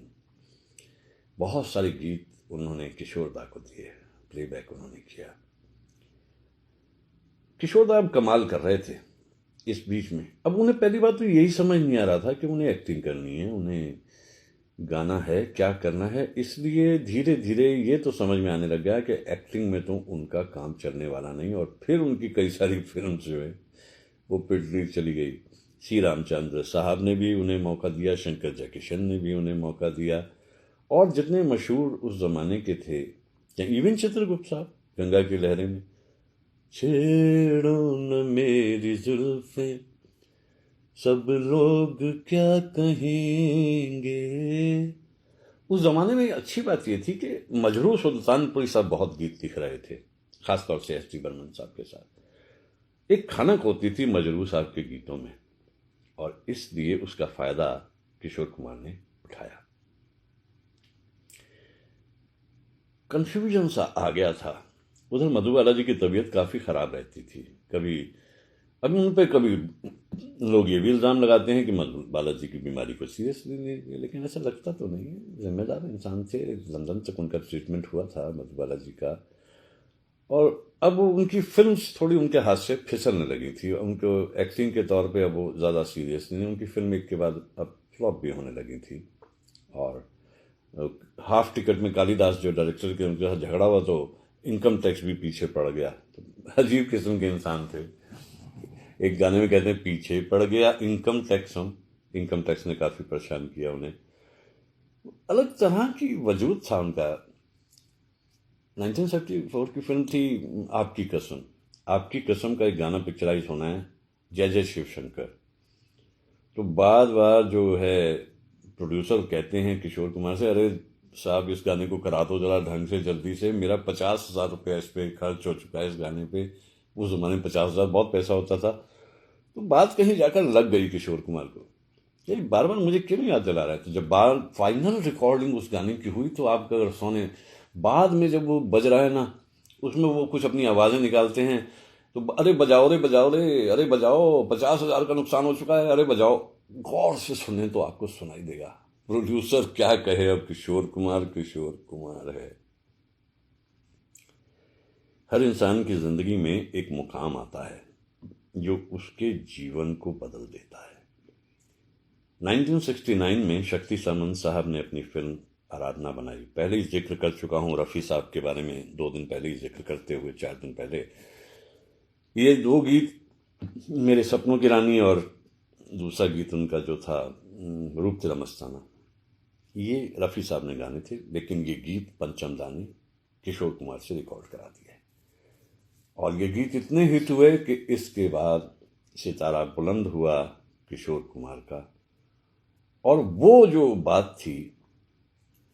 बहुत सारे गीत उन्होंने किशोर दा को दिए, प्लेबैक उन्होंने किया। किशोर दा अब कमाल कर रहे थे इस बीच में। अब उन्हें पहली बात तो यही समझ नहीं आ रहा था कि उन्हें एक्टिंग करनी है, उन्हें गाना है, क्या करना है। इसलिए धीरे धीरे ये तो समझ में आने लग गया कि एक्टिंग में तो उनका काम चलने वाला नहीं, और फिर उनकी कई सारी फिल्म जो है वो पिटली चली गई। श्री रामचंद्र साहब ने भी उन्हें मौका दिया, शंकर जयकिशन ने भी उन्हें मौका दिया, और जितने मशहूर उस जमाने के थे, इवन चित्रगुप्त साहब गंगा की लहरें में, छेड़ो न मेरी जुल्फे सब लोग क्या कहेंगे। उस जमाने में अच्छी बात यह थी कि मजरू सुल्तानपुरी साहब बहुत गीत लिख रहे थे, खासतौर से एस टी बर्मन साहब के साथ। एक खनक होती थी मजरू साहब के गीतों में, और इसलिए उसका फायदा किशोर कुमार ने उठाया। कंफ्यूजन सा आ गया था। उधर मधुबाला जी की तबीयत काफ़ी ख़राब रहती थी। कभी अभी उन पर कभी लोग ये भी इल्ज़ाम लगाते हैं कि मधुबाला जी की बीमारी को सीरियसली नहीं लिया, लेकिन ऐसा लगता तो नहीं है। जिम्मेदार इंसान थे, लंदन तक उनका ट्रीटमेंट हुआ था मधुबाला जी का, और अब उनकी फिल्म्स थोड़ी उनके हाथ से फिसलने लगी थी। उनको एक्टिंग के तौर पे अब वो ज़्यादा सीरियस नहीं, उनकी फिल्म एक के बाद अब फ्लॉप भी होने लगी थी। और हाफ टिकट में कालिदास जो डायरेक्टर के उनके साथ झगड़ा हुआ तो इनकम टैक्स भी पीछे पड़ गया। तो अजीब किस्म के इंसान थे। एक गाने में कहते हैं पीछे पड़ गया इनकम टैक्स, हम इनकम टैक्स ने काफ़ी परेशान किया उन्हें। अलग तरह की वजूद था उनका। 1974 की फिल्म थी आपकी कसम। आपकी कसम का एक गाना पिक्चराइज होना है, जय जय शिव शंकर। तो बार बार जो है प्रोड्यूसर कहते हैं किशोर कुमार से, अरे साहब इस गाने को करा दो जरा ढंग से जल्दी से, मेरा 50,000 रुपया इस पे खर्च हो चुका है इस गाने पे। उस जमाने में 50,000 बहुत पैसा होता था। तो बात कहीं जाकर लग गई किशोर कुमार को, ये बार बार मुझे क्यों नहीं याद दिला रहा है। तो जब बार फाइनल रिकॉर्डिंग उस गाने की हुई, तो आप अगर सुने, बाद में जब वो बज रहा है ना, उसमें वो कुछ अपनी आवाज़ें निकालते हैं, तो अरे बजाओ रे बजाओ रे, अरे बजाओ, 50,000 का नुकसान हो चुका है, अरे बजाओ। गौर से सुने तो आपको सुनाई देगा। प्रोड्यूसर क्या कहे, अब किशोर कुमार है। हर इंसान की जिंदगी में एक मुकाम आता है जो उसके जीवन को बदल देता है। 1969 में शक्ति सामंत साहब ने अपनी फिल्म आराधना बनाई। पहले ही जिक्र कर चुका हूँ रफ़ी साहब के बारे में, 2 दिन पहले ही जिक्र करते हुए, 4 दिन पहले। ये 2 गीत, मेरे सपनों की रानी और दूसरा गीत उनका जो था रूप तेरा मस्ताना, ये रफ़ी साहब ने गाने थे, लेकिन ये गीत पंचम दा ने किशोर कुमार से रिकॉर्ड करा दिया। और ये गीत इतने हिट हुए कि इसके बाद सितारा बुलंद हुआ किशोर कुमार का। और वो जो बात थी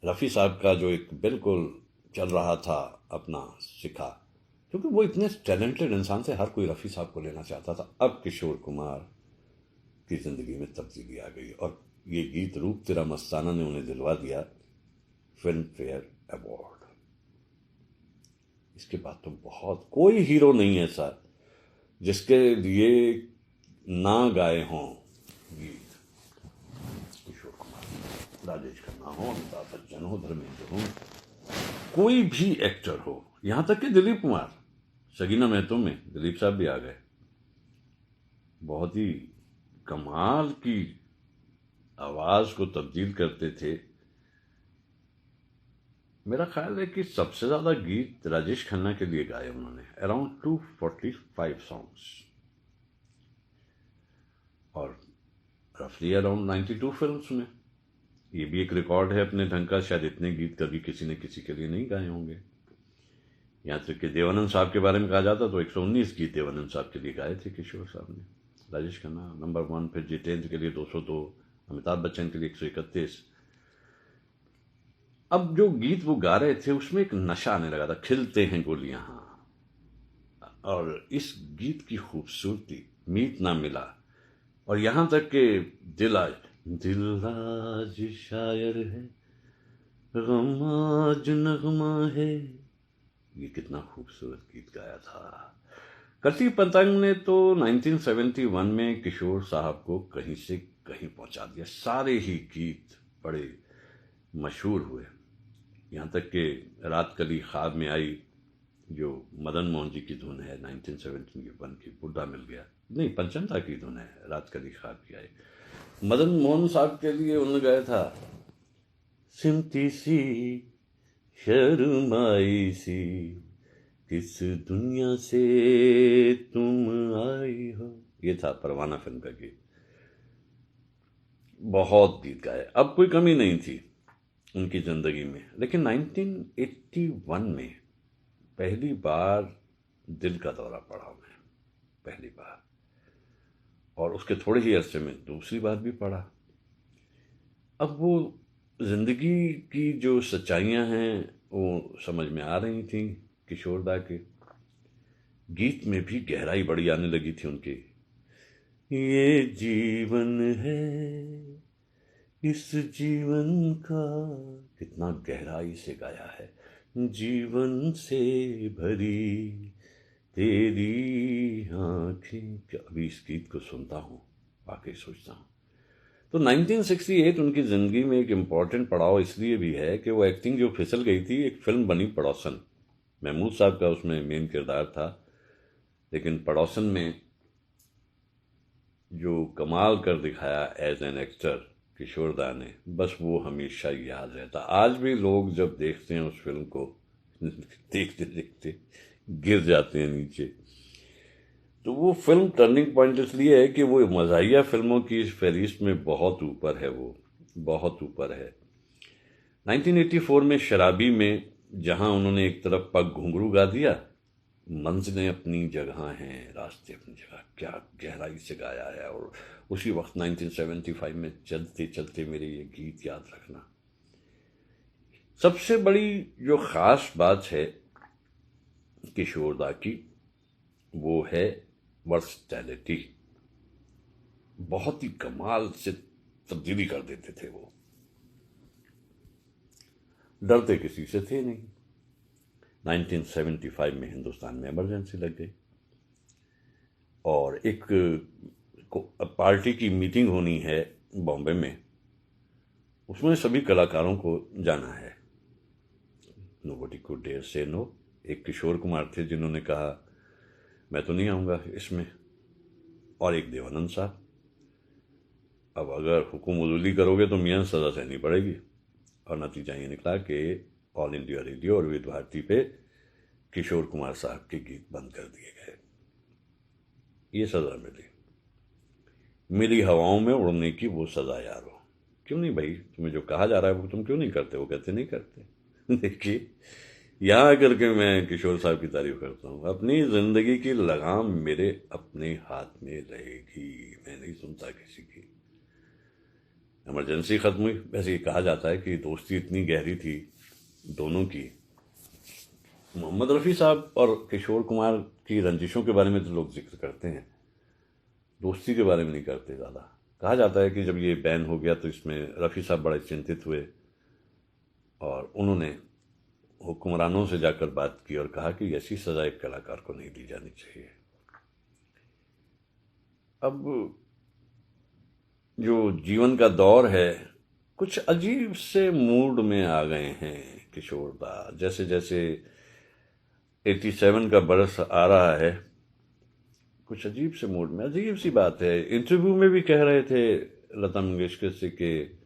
रफ़ी साहब का, जो एक बिल्कुल चल रहा था अपना सिखा, क्योंकि वो इतने टैलेंटेड इंसान थे, हर कोई रफ़ी साहब को लेना चाहता था। अब किशोर कुमार की ज़िंदगी में तब्दीली आ गई, और ये गीत रूप तेरा मस्ताना ने उन्हें दिलवा दिया फिल्म फेयर अवार्ड। इसके बाद तो बहुत, कोई हीरो नहीं है ऐसा जिसके लिए ना गाए हों गीत किशोर कुमार। राजेश खन्ना हो, अमिताभ बच्चन हो, धर्मेंद्र हो, कोई भी एक्टर हो, यहां तक कि दिलीप कुमार, सगीना महतो में दिलीप साहब भी आ गए। बहुत ही कमाल की आवाज को तब्दील करते थे। मेरा ख्याल है कि सबसे ज़्यादा गीत राजेश खन्ना के लिए गाए उन्होंने, अराउंड 245 सॉन्ग्स, और रफली अराउंड 92 फिल्म्स में। ये भी एक रिकॉर्ड है अपने ढंग का, शायद इतने गीत कभी किसी ने किसी के लिए नहीं गाए होंगे। यहाँ तक कि देवानंद साहब के बारे में कहा जाता तो 119 गीत देवानंद साहब के लिए गाए थे किशोर साहब ने। राजेश खन्ना नंबर 1, फिर जितेंद्र के लिए 202, अमिताभ बच्चन के लिए 131। अब जो गीत वो गा रहे थे उसमें एक नशा आने लगा था, खिलते हैं गोलियां हाँ। और इस गीत की खूबसूरती मीत ना मिला, और यहां तक कि दिल आज शायर है, गम आज नगमा है, ये कितना खूबसूरत गीत गाया था। कटी पतंग ने तो 1971 में किशोर साहब को कहीं से कहीं पहुंचा दिया। सारे ही गीत बड़े मशहूर हुए, यहाँ तक कि रात कली ख्वाब में आई जो मदन मोहन जी की धुन है 1971 की, बुढ़ा मिल गया नहीं, पंचमदा की धुन है, रात कली ख्वाब की आई। मदन मोहन साहब के लिए उन्होंने गाया था, सिमटी सी शर्माई सी किस दुनिया से तुम आई हो, ये था परवाना फिल्म का गीत। बहुत गीत गाए, अब कोई कमी नहीं थी उनकी जिंदगी में। लेकिन 1981 में पहली बार दिल का दौरा पड़ा उन्हें, पहली बार, और उसके थोड़े ही अरसे में दूसरी बार भी पड़ा। अब वो जिंदगी की जो सच्चाइयां हैं वो समझ में आ रही थी किशोर दा के। गीत में भी गहराई बड़ी आने लगी थी उनकी। ये जीवन है इस जीवन का, कितना गहराई से गाया है, जीवन से भरी तेरी आंखें। क्या अभी इस गीत को सुनता हूँ वाकई सोचता हूँ। तो 1968 उनकी जिंदगी में एक इम्पॉर्टेंट पड़ाव इसलिए भी है कि वो एक्टिंग जो फिसल गई थी, एक फिल्म बनी पड़ोसन, महमूद साहब का उसमें मेन किरदार था, लेकिन पड़ोसन में जो कमाल कर दिखाया एज एन एक्टर किशोर दा ने, बस वो हमेशा याद रहता। आज भी लोग जब देखते हैं उस फिल्म को देखते देखते गिर जाते हैं नीचे। तो वो फिल्म टर्निंग पॉइंट इसलिए है कि वो मज़ाहिया फिल्मों की इस फहरिस्त में बहुत ऊपर है, वो बहुत ऊपर है। 1984 में शराबी में जहां उन्होंने एक तरफ पग घुंघरू गा दिया, मंजिलें अपनी जगह हैं, रास्ते अपनी जगह, क्या गहराई से गाया है। और उसी वक्त 1975 में चलते चलते मेरे ये गीत याद रखना। सबसे बड़ी जो ख़ास बात है किशोर दा की, वो है वर्सटैलिटी। बहुत ही कमाल से तब्दीली कर देते थे वो, डरते किसी से थे नहीं। 1975 में हिंदुस्तान में इमरजेंसी लग गई और एक पार्टी की मीटिंग होनी है बॉम्बे में, उसमें सभी कलाकारों को जाना है। Nobody could dare say no. एक किशोर कुमार थे जिन्होंने कहा मैं तो नहीं आऊँगा इसमें, और एक देवानंद साहब। अब अगर हुकुम उदूली करोगे तो मियाँ सज़ा सहनी पड़ेगी, और नतीजा ये निकला कि ऑल इंडिया रेडियो और विविध भारती पे किशोर कुमार साहब के गीत बंद कर दिए गए। ये सज़ा मिली हवाओं में उड़ने की वो सज़ा यारो। क्यों नहीं भाई, तुम्हें जो कहा जा रहा है वो तुम क्यों नहीं करते? वो कहते नहीं करते। देखिए, यहाँ आकर के मैं किशोर साहब की तारीफ करता हूँ। अपनी जिंदगी की लगाम मेरे अपने हाथ में रहेगी, मैं नहीं सुनता किसी की। इमरजेंसी खत्म हुई। वैसे ये कहा जाता है कि दोस्ती इतनी गहरी थी दोनों की। मोहम्मद रफ़ी साहब और किशोर कुमार की रंजिशों के बारे में तो लोग जिक्र करते हैं, दोस्ती के बारे में नहीं करते ज़्यादा। कहा जाता है कि जब ये बैन हो गया तो इसमें रफ़ी साहब बड़े चिंतित हुए और उन्होंने हुक्मरानों से जाकर बात की और कहा कि ऐसी सज़ा एक कलाकार को नहीं दी जानी चाहिए। अब जो जीवन का दौर है, कुछ अजीब से मूड में आ गए हैं किशोर दा। जैसे जैसे 87 का बरस आ रहा है, कुछ अजीब से मूड में। अजीब सी बात है, इंटरव्यू में भी कह रहे थे लता मंगेशकर से कि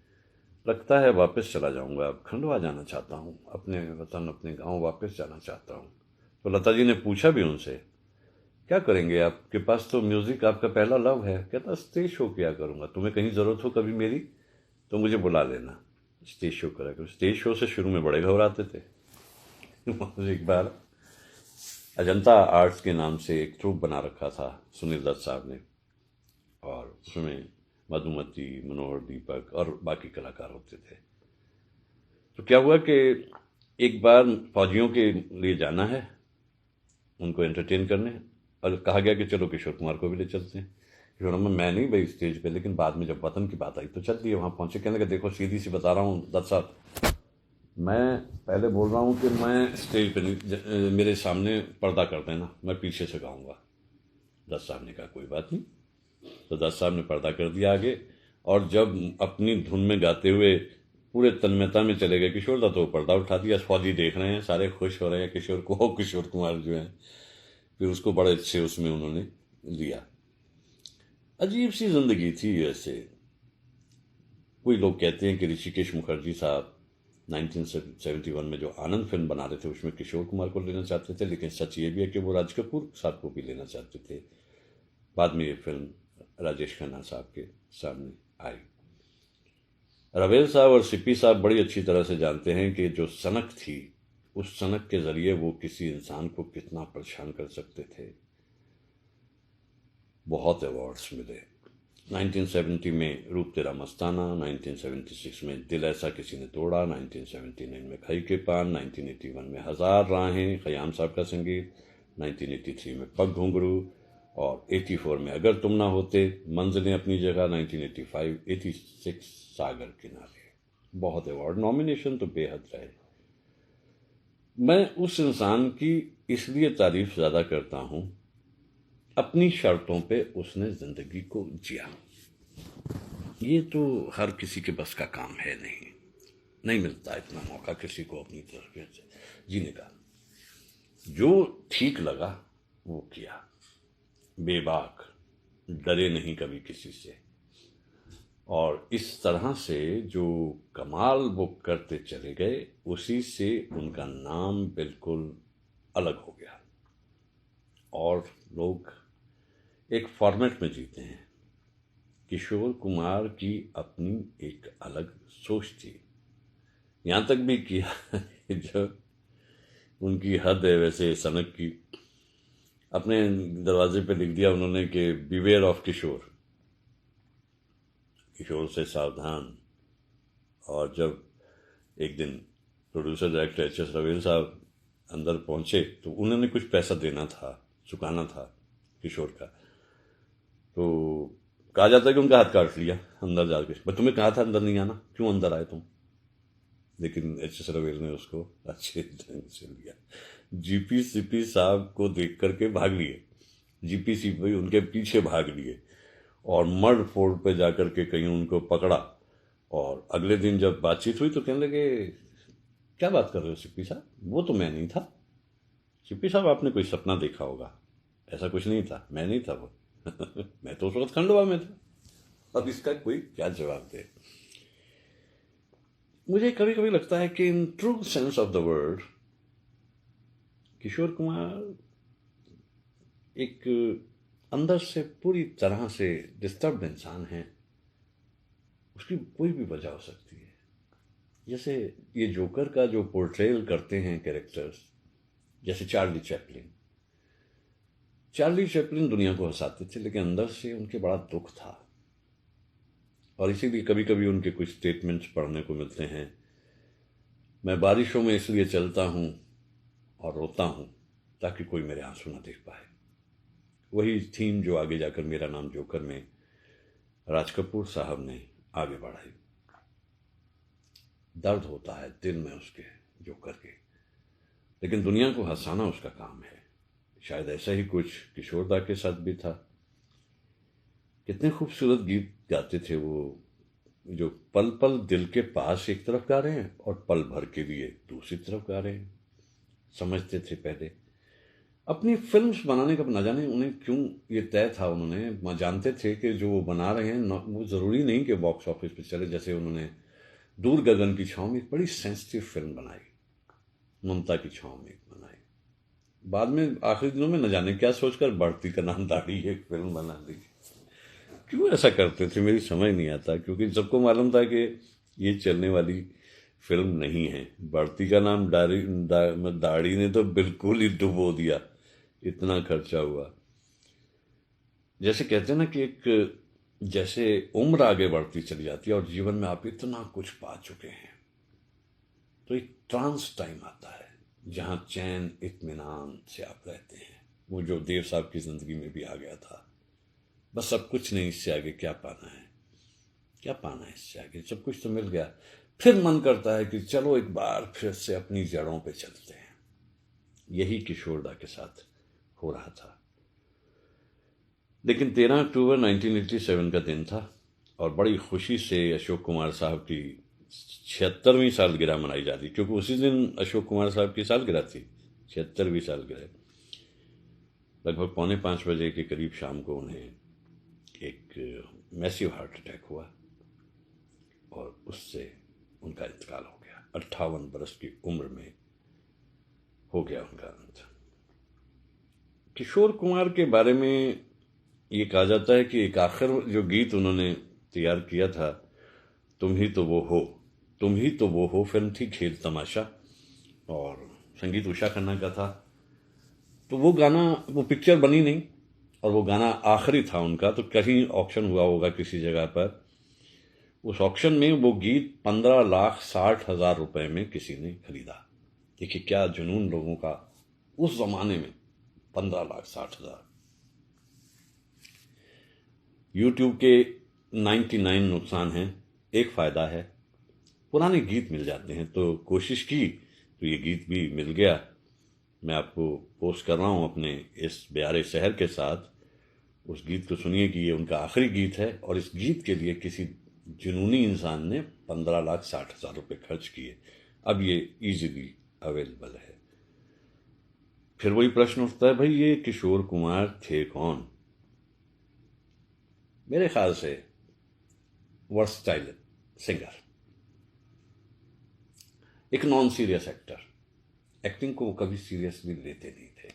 लगता है वापस चला जाऊंगा, अब खंडवा जाना चाहता हूँ, अपने वतन अपने गांव वापस जाना चाहता हूँ। तो लता जी ने पूछा भी उनसे, क्या करेंगे, आपके पास तो म्यूजिक आपका पहला लव है। कहता स्टेज शो किया करूँगा, तुम्हें कहीं ज़रूरत हो कभी मेरी तो मुझे बुला लेना, स्टेज शो करा करो। स्टेज शो से शुरू में बड़े घबराते थे। एक बार अजंता आर्ट्स के नाम से एक ट्रूप बना रखा था सुनील दत्त साहब ने, और उसमें मधुमती, मनोहर दीपक और बाकी कलाकार होते थे। तो क्या हुआ कि एक बार फौजियों के लिए जाना है, उनको एंटरटेन करने, और कहा गया कि चलो किशोर कुमार को भी ले चलते हैं। किशोर कुमार, मैं नहीं भाई स्टेज पे, लेकिन बाद में जब वतन की बात आई तो चल दिए। वहाँ पहुँचे, कहने लगे देखो सीधी सी बता रहा हूँ दत्त साहब, मैं पहले बोल रहा हूँ कि मैं स्टेज पे नहीं, मेरे सामने पर्दा कर देना, मैं पीछे से गाऊंगा। दत्त साहब ने कहा कोई बात नहीं। तो दत्त साहब ने पर्दा कर दिया आगे, और जब अपनी धुन में गाते हुए पूरे तन्मयता में चले गए किशोर दा, तो पर्दा उठा दिया। फौजी देख रहे हैं, सारे खुश हो रहे हैं किशोर कुमार जो हैं। फिर उसको बड़े अच्छे उसमें उन्होंने लिया। अजीब सी जिंदगी थी ऐसे। कोई लोग कहते हैं कि ऋषिकेश मुखर्जी साहब 1971 में जो आनंद फिल्म बना रहे थे उसमें किशोर कुमार को लेना चाहते थे, लेकिन सच ये भी है कि वो राज कपूर साहब को भी लेना चाहते थे। बाद में ये फिल्म राजेश खन्ना साहब के सामने आई। रवेल साहब और सिप्पी साहब बड़ी अच्छी तरह से जानते हैं कि जो सनक थी, उस सनक के जरिए वो किसी इंसान को कितना परेशान कर सकते थे। बहुत अवार्ड्स मिले। 1970 में रूप तेरा मस्ताना, 1976 में दिल ऐसा किसी ने तोड़ा, 1979 में खई के पान, 1981 में हजार राहें खयाम साहब का संगीत, 1983 में पग घुंघरू, और 84 में अगर तुम ना होते, मंजिलें अपनी जगह, 1985 86 सागर किनारे। बहुत अवार्ड, नॉमिनेशन तो बेहद रहे। मैं उस इंसान की इसलिए तारीफ ज्यादा करता हूं, अपनी शर्तों पे उसने जिंदगी को जिया। ये तो हर किसी के बस का काम है, नहीं मिलता इतना मौका किसी को अपनी तरफ से जीने का। जो ठीक लगा वो किया, बेबाक, डरे नहीं कभी किसी से, और इस तरह से जो कमाल वो करते चले गए, उसी से उनका नाम बिल्कुल अलग हो गया। और लोग एक फॉर्मेट में जीते हैं। किशोर कुमार की अपनी एक अलग सोच थी। यहां तक भी किया जब उनकी हद है वैसे सनक की, अपने दरवाजे पे लिख दिया उन्होंने कि बिवेयर ऑफ किशोर, किशोर से सावधान। और जब एक दिन प्रोड्यूसर डायरेक्टर एच.एस. रवेल साहब अंदर पहुंचे तो उन्होंने कुछ पैसा देना था, चुकाना था किशोर का, तो कहा जाता है कि उनका हाथ काट लिया अंदर जाके। मैं तुम्हें कहा था अंदर नहीं आना, क्यों अंदर आए तुम? लेकिन एच.एस. रवेल ने उसको अच्छे ढंग से लिया। जीपी सीपी साहब को देख करके भाग लिए, जीपी सीपी उनके पीछे भाग लिए, और मर्ड फोर्ड पे जाकर के कहीं उनको पकड़ा। और अगले दिन जब बातचीत हुई तो कहने लगे क्या बात कर रहे हो सीपी साहब, वो तो मैं नहीं था। सीपी साहब आपने कोई सपना देखा होगा, ऐसा कुछ नहीं था, मैं नहीं था वो मैं तो उस वक्त खंडवा में था। अब इसका कोई क्या जवाब दे? मुझे कभी कभी लगता है कि in true sense of the word Kishore Kumar एक अंदर से पूरी तरह से डिस्टर्ब इंसान है। उसकी कोई भी वजह हो सकती है। जैसे ये जोकर का जो पोर्ट्रेयल करते हैं कैरेक्टर्स, जैसे चार्ली चैपलिन दुनिया को हंसाते थे, लेकिन अंदर से उनके बड़ा दुख था। और इसीलिए कभी कभी उनके कुछ स्टेटमेंट्स पढ़ने को मिलते हैं, मैं बारिशों में इसलिए चलता हूं और रोता हूं ताकि कोई मेरे आंसू ना देख पाए। वही थीम जो आगे जाकर मेरा नाम जोकर में राज कपूर साहब ने आगे बढ़ाई। दर्द होता है दिल में उसके जोकर के, लेकिन दुनिया को हंसाना उसका काम है। शायद ऐसा ही कुछ किशोर दा के साथ भी था। कितने खूबसूरत गीत गाते थे वो, जो पल पल दिल के पास एक तरफ गा रहे हैं और पल भर के लिए दूसरी तरफ गा रहे हैं। समझते थे पहले अपनी फिल्म्स बनाने का, न जाने उन्हें क्यों ये तय था, उन्होंने जानते थे कि जो वो बना रहे हैं वो जरूरी नहीं कि बॉक्स ऑफिस पे चले। जैसे उन्होंने दूर गगन की छांव में एक बड़ी सेंसिटिव फिल्म बनाई, ममता की छांव में बनाई। बाद में आखिरी दिनों में न जाने क्या सोचकर बढ़ती का नाम दाढ़ी एक फिल्म बना दी। क्यों ऐसा करते थे मेरी समझ नहीं आता, क्योंकि सबको मालूम था कि ये चलने वाली फिल्म नहीं है। बढ़ती का नाम दाढ़ी ने तो बिल्कुल ही डुबो दिया। इतना खर्चा हुआ। जैसे कहते हैं ना कि एक जैसे उम्र आगे बढ़ती चली जाती है और जीवन में आप इतना कुछ पा चुके हैं, तो एक ट्रांस टाइम आता है जहां चैन इत्मीनान से आप रहते हैं। वो जो देव साहब की जिंदगी में भी आ गया था, बस अब कुछ नहीं, इससे आगे क्या पाना है, क्या पाना है इससे आगे, सब कुछ तो मिल गया। फिर मन करता है कि चलो एक बार फिर से अपनी जड़ों पे चलते हैं। यही किशोरदा के साथ हो रहा था। लेकिन 13 अक्टूबर 1987 का दिन था और बड़ी खुशी से अशोक कुमार साहब की 76वीं सालगिरह मनाई जा रही, क्योंकि उसी दिन अशोक कुमार साहब की सालगिरह थी, 76वीं सालगिरह। लगभग 4:45 के करीब शाम को उन्हें एक मैसिव हार्ट अटैक हुआ और उससे उनका इंतकाल हो गया। 58 बरस की उम्र में हो गया उनका अंत। किशोर कुमार के बारे में ये कहा जाता है कि एक आखिर जो गीत उन्होंने तैयार किया था, तुम ही तो वो हो, तुम ही तो वो हो, फिल्म थी खेल तमाशा और संगीत उषा खन्ना का था। तो वो गाना, वो पिक्चर बनी नहीं और वो गाना आखिरी था उनका, तो कहीं ऑक्शन हुआ होगा किसी जगह पर। उस ऑक्शन में वो गीत 15,60,000 रुपए में किसी ने खरीदा। देखिए क्या जुनून लोगों का उस जमाने में, 15,60,000। यूट्यूब के 99 नुकसान हैं, एक फायदा है, पुराने गीत मिल जाते हैं। तो कोशिश की तो ये गीत भी मिल गया। मैं आपको पोस्ट कर रहा हूं अपने इस प्यारे शहर के साथ। उस गीत को सुनिए कि ये उनका आखिरी गीत है और इस गीत के लिए किसी जुनूनी इंसान ने 15,60,000 रुपए खर्च किए। अब ये इजीली अवेलेबल है। फिर वही प्रश्न उठता है, भाई ये किशोर कुमार थे कौन? मेरे ख्याल से वर्सटाइल सिंगर, एक नॉन सीरियस एक्टर। एक्टिंग को कभी सीरियसली लेते नहीं थे,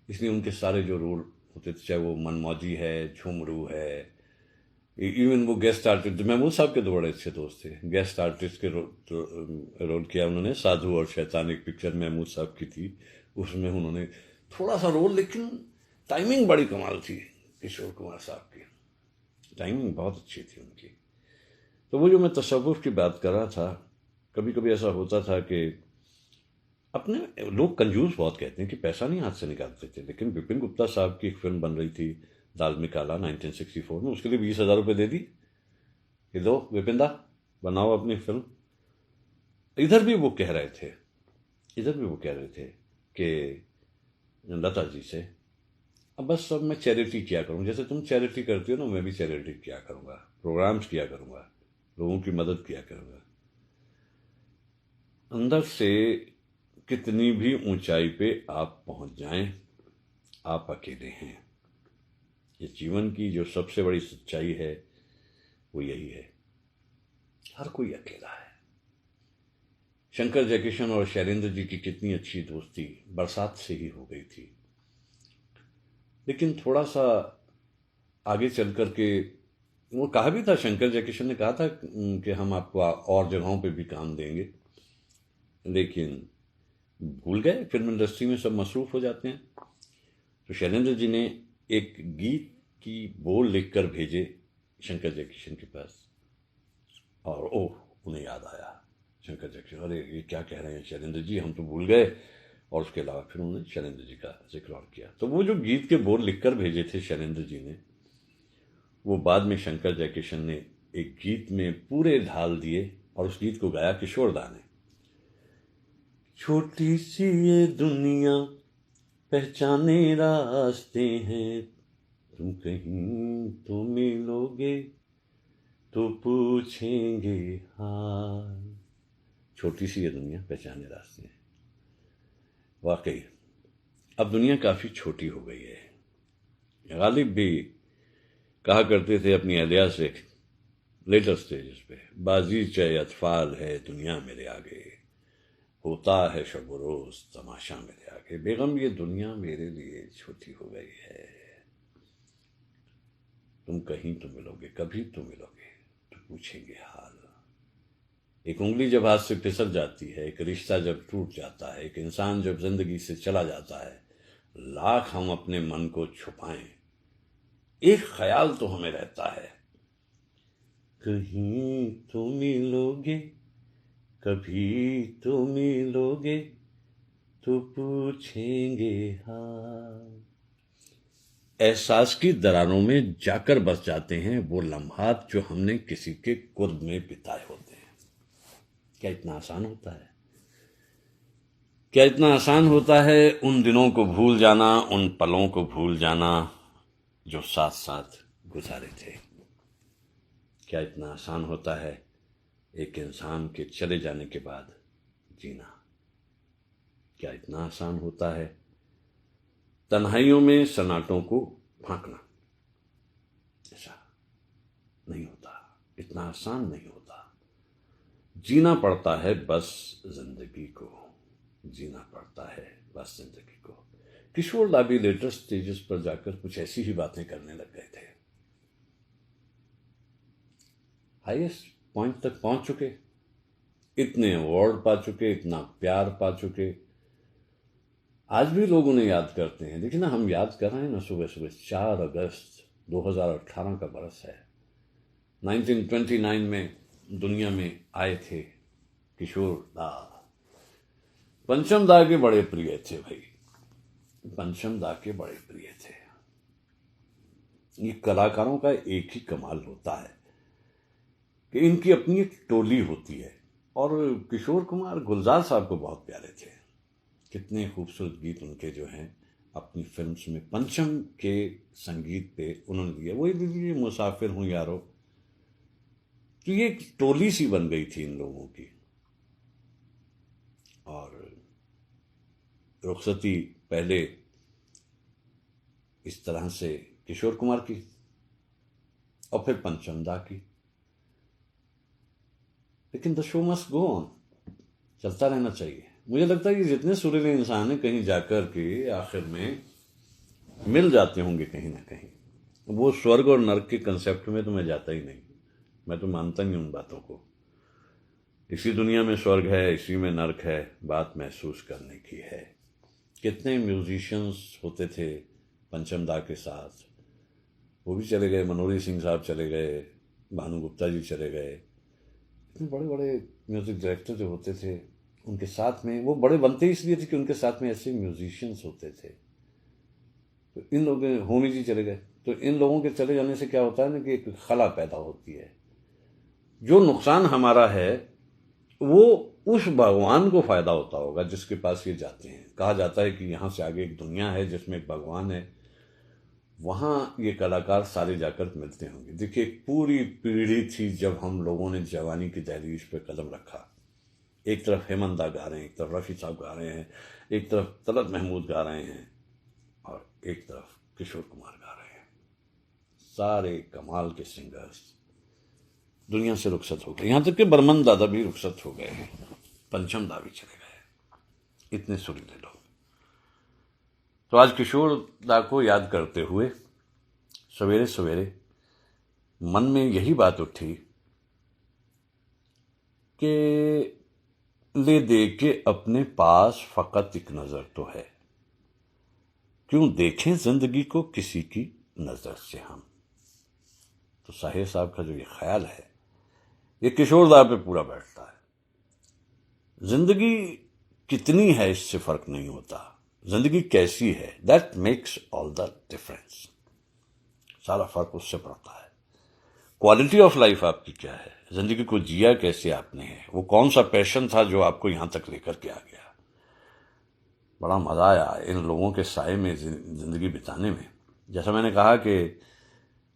इसलिए उनके सारे जो रोल होते थे, चाहे वो मनमौजी है, झुमरू है, इवन वो गेस्ट आर्टिस्ट, महमूद साहब के तो बड़े अच्छे दोस्त थे। गेस्ट आर्टिस्ट के रोल किया उन्होंने। साधु और शैतान एक पिक्चर महमूद साहब की थी, उसमें उन्होंने थोड़ा सा रोल, लेकिन टाइमिंग बड़ी कमाल थी किशोर कुमार साहब की, टाइमिंग बहुत अच्छी थी उनकी। तो वो जो मैं तसव्वुफ की बात कर रहा था, कभी कभी ऐसा होता था कि अपने लोग कंजूस बहुत कहते हैं कि पैसा नहीं हाथ से निकालते थे, लेकिन विपिन गुप्ता साहब की एक फिल्म बन रही थी दाल में काला 1964 में, उसके लिए 20,000 रुपये दे दी कि दो विपिन दा बनाओ अपनी फिल्म। इधर भी वो कह रहे थे कि लता जी से, अब बस अब मैं चैरिटी किया करूँ, जैसे तुम चैरिटी करती हो ना, मैं भी चैरिटी किया करूँगा, प्रोग्राम्स किया करूँगा, लोगों की मदद किया करूँगा। अंदर से कितनी भी ऊंचाई पे आप पहुंच जाएं, आप अकेले हैं। इस जीवन की जो सबसे बड़ी सच्चाई है वो यही है, हर कोई अकेला है। शंकर जयकिशन और शैलेंद्र जी की कितनी अच्छी दोस्ती बरसात से ही हो गई थी, लेकिन थोड़ा सा आगे चल कर के वो कहा भी था, शंकर जयकिशन ने कहा था कि हम आपको और जगहों पे भी काम देंगे, लेकिन भूल गए, फिल्म इंडस्ट्री में सब मसरूफ हो जाते हैं। तो शैलेंद्र जी ने एक गीत की बोल लिखकर भेजे शंकर जयकिशन के पास, और ओह, उन्हें याद आया शंकर जयकिशन, अरे ये क्या कह रहे हैं शैलेंद्र जी, हम तो भूल गए। और उसके अलावा फिर उन्होंने शैलेंद्र जी का जिक्र और किया। तो वो जो गीत के बोल लिखकर भेजे थे शैलेंद्र जी ने, वो बाद में शंकर जयकिशन ने एक गीत में पूरे ढाल दिए और उस गीत को गाया किशोरदा ने। छोटी सी ये दुनिया पहचाने रास्ते हैं, तुम कहीं तो मिलोगे तो पूछेंगे हाल। छोटी सी ये दुनिया पहचाने रास्ते हैं। वाकई अब दुनिया काफी छोटी हो गई है। गालिब भी कहा करते थे अपनी अहलिया से लेटर स्टेजेस पे, बाजीचे अतफाल है दुनिया मेरे आगे, होता है शब रोज तमाशा मेरे आगे, बेगम ये दुनिया मेरे लिए छोटी हो गई है, तुम कहीं तो मिलोगे, कभी तो मिलोगे तो पूछेंगे हाल। एक उंगली जब हाथ से फिसल जाती है, एक रिश्ता जब टूट जाता है, एक इंसान जब जिंदगी से चला जाता है, लाख हम अपने मन को छुपाएं, एक ख्याल तो हमें रहता है, कहीं तो मिलोगे, कभी तो मिलोगे, तो पूछेंगे हाल। एहसास की दरारों में जाकर बस जाते हैं वो लम्हात जो हमने किसी के कुर्ब में बिताए होते हैं। क्या इतना आसान होता है? क्या इतना आसान होता है उन दिनों को भूल जाना, उन पलों को भूल जाना जो साथ साथ गुजारे थे? क्या इतना आसान होता है एक इंसान के चले जाने के बाद जीना? क्या इतना आसान होता है तन्हाइयों में सन्नाटों को फांकना? ऐसा नहीं होता, इतना आसान नहीं होता। जीना पड़ता है बस जिंदगी को, जीना पड़ता है बस जिंदगी को। किशोर दा भी लेटेस्ट स्टेजेस पर जाकर कुछ ऐसी ही बातें करने लग गए थे। हाईएस्ट पॉइंट तक पहुंच चुके, इतने अवार्ड पा चुके, इतना प्यार पा चुके, आज भी लोग उन्हें याद करते हैं। देखिए ना, हम याद कर रहे हैं ना, सुबह सुबह 4 अगस्त 2018 का बरस है। 1929 में दुनिया में आए थे किशोर दा। पंचम दा के बड़े प्रिय थे भाई, पंचम दा के बड़े प्रिय थे। ये कलाकारों का एक ही कमाल होता है कि इनकी अपनी एक टोली होती है। और किशोर कुमार गुलजार साहब को बहुत प्यारे थे। कितने खूबसूरत गीत उनके जो हैं अपनी फिल्म्स में पंचम के संगीत पे उन्होंने दिया। वही दीजिए मुसाफिर हूं यारो, तो ये एक टोली सी बन गई थी इन लोगों की। और रुखसती पहले इस तरह से किशोर कुमार की और फिर पंचम दा की, लेकिन the show must go on, चलता रहना चाहिए। मुझे लगता है कि जितने सुरीले इंसान हैं कहीं जाकर के आखिर में मिल जाते होंगे कहीं ना कहीं। वो स्वर्ग और नरक के कंसेप्ट में तो मैं जाता ही नहीं, मैं तो मानता नहीं उन बातों को। इसी दुनिया में स्वर्ग है, इसी में नरक है, बात महसूस करने की है। कितने म्यूजिशियंस होते थे पंचम दा के साथ, वो भी चले गए, मनोहरी सिंह साहब चले गए, भानु गुप्ता जी चले गए। इतने बड़े बड़े म्यूजिक डायरेक्टर जो होते थे उनके साथ में, वो बड़े बनते इसलिए थे कि उनके साथ में ऐसे म्यूजिशियंस होते थे। तो इन लोगों, होमी जी चले गए, तो इन लोगों के चले जाने से क्या होता है ना कि एक खला पैदा होती है। जो नुकसान हमारा है वो उस भगवान को फायदा होता होगा जिसके पास ये जाते हैं। कहा जाता है कि यहाँ से आगे एक दुनिया है जिसमें एक भगवान है, वहां ये कलाकार सारे जाकर मिलते होंगे। देखिए, एक पूरी पीढ़ी थी जब हम लोगों ने जवानी की दहलीज पे कदम रखा। एक तरफ हेमंत दा गा रहे हैं, एक तरफ रफी साहब गा रहे हैं, एक तरफ तलत महमूद गा रहे हैं, और एक तरफ किशोर कुमार गा रहे हैं। सारे कमाल के सिंगर्स दुनिया से रुखसत हो गए, यहां तक कि बर्मन दादा भी रुखसत हो गए हैं, पंचम दा भी चले गए, इतने सुरीले लोग। तो आज किशोर दा को याद करते हुए सवेरे सवेरे मन में यही बात उठी कि ले दे के अपने पास फकत एक नजर तो है, क्यों देखें जिंदगी को किसी की नजर से हम। तो साहिर साहब का जो ये ख्याल है ये किशोर दा पे पूरा बैठता है। जिंदगी कितनी है इससे फर्क नहीं होता, जिंदगी कैसी है that makes all the difference. सारा फर्क उससे पड़ता है। क्वालिटी ऑफ लाइफ आपकी क्या है, जिंदगी को जिया कैसे आपने है, वो कौन सा पैशन था जो आपको यहां तक लेकर के आ गया। बड़ा मजा आया इन लोगों के साए में जिंदगी बिताने में। जैसा मैंने कहा कि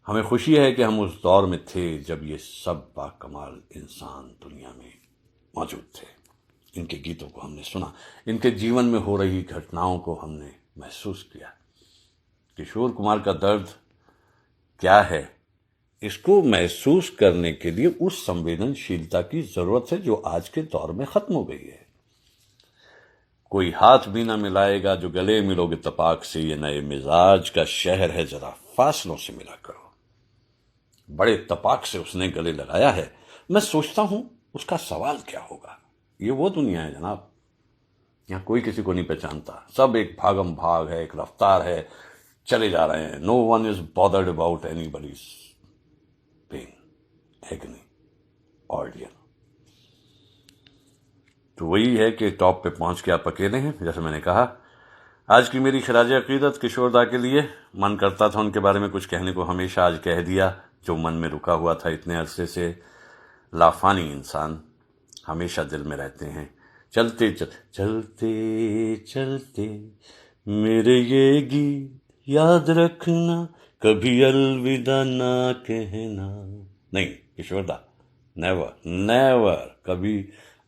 हमें खुशी है कि हम उस दौर में थे जब ये सब बाकमाल इंसान दुनिया में मौजूद थे। इनके गीतों को हमने सुना, इनके जीवन में हो रही घटनाओं को हमने महसूस किया। किशोर कुमार का दर्द क्या है, इसको महसूस करने के लिए उस संवेदनशीलता की जरूरत है जो आज के दौर में खत्म हो गई है। कोई हाथ भी ना मिलाएगा जो गले मिलोगे तपाक से, ये नए मिजाज का शहर है जरा फासलों से मिला करो। बड़े तपाक से उसने गले लगाया है, मैं सोचता हूं उसका सवाल क्या होगा। ये वो दुनिया है जनाब यहाँ कोई किसी को नहीं पहचानता, सब एक भागम भाग है, एक रफ्तार है, चले जा रहे हैं। No one is bothered about anybody's pain, agony, ordeal. तो वही है कि टॉप पे पहुंच के आप अकेले हैं। जैसे मैंने कहा, आज की मेरी खराज अकीदत किशोर दा के लिए। मन करता था उनके बारे में कुछ कहने को, हमेशा आज कह दिया जो मन में रुका हुआ था इतने अरसे से। लाफानी इंसान हमेशा दिल में रहते हैं। चलते चलते मेरे ये गीत याद रखना, कभी अलविदा ना कहना। नहीं किशोर दा, नेवर नेवर, कभी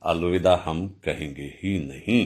अलविदा हम कहेंगे ही नहीं।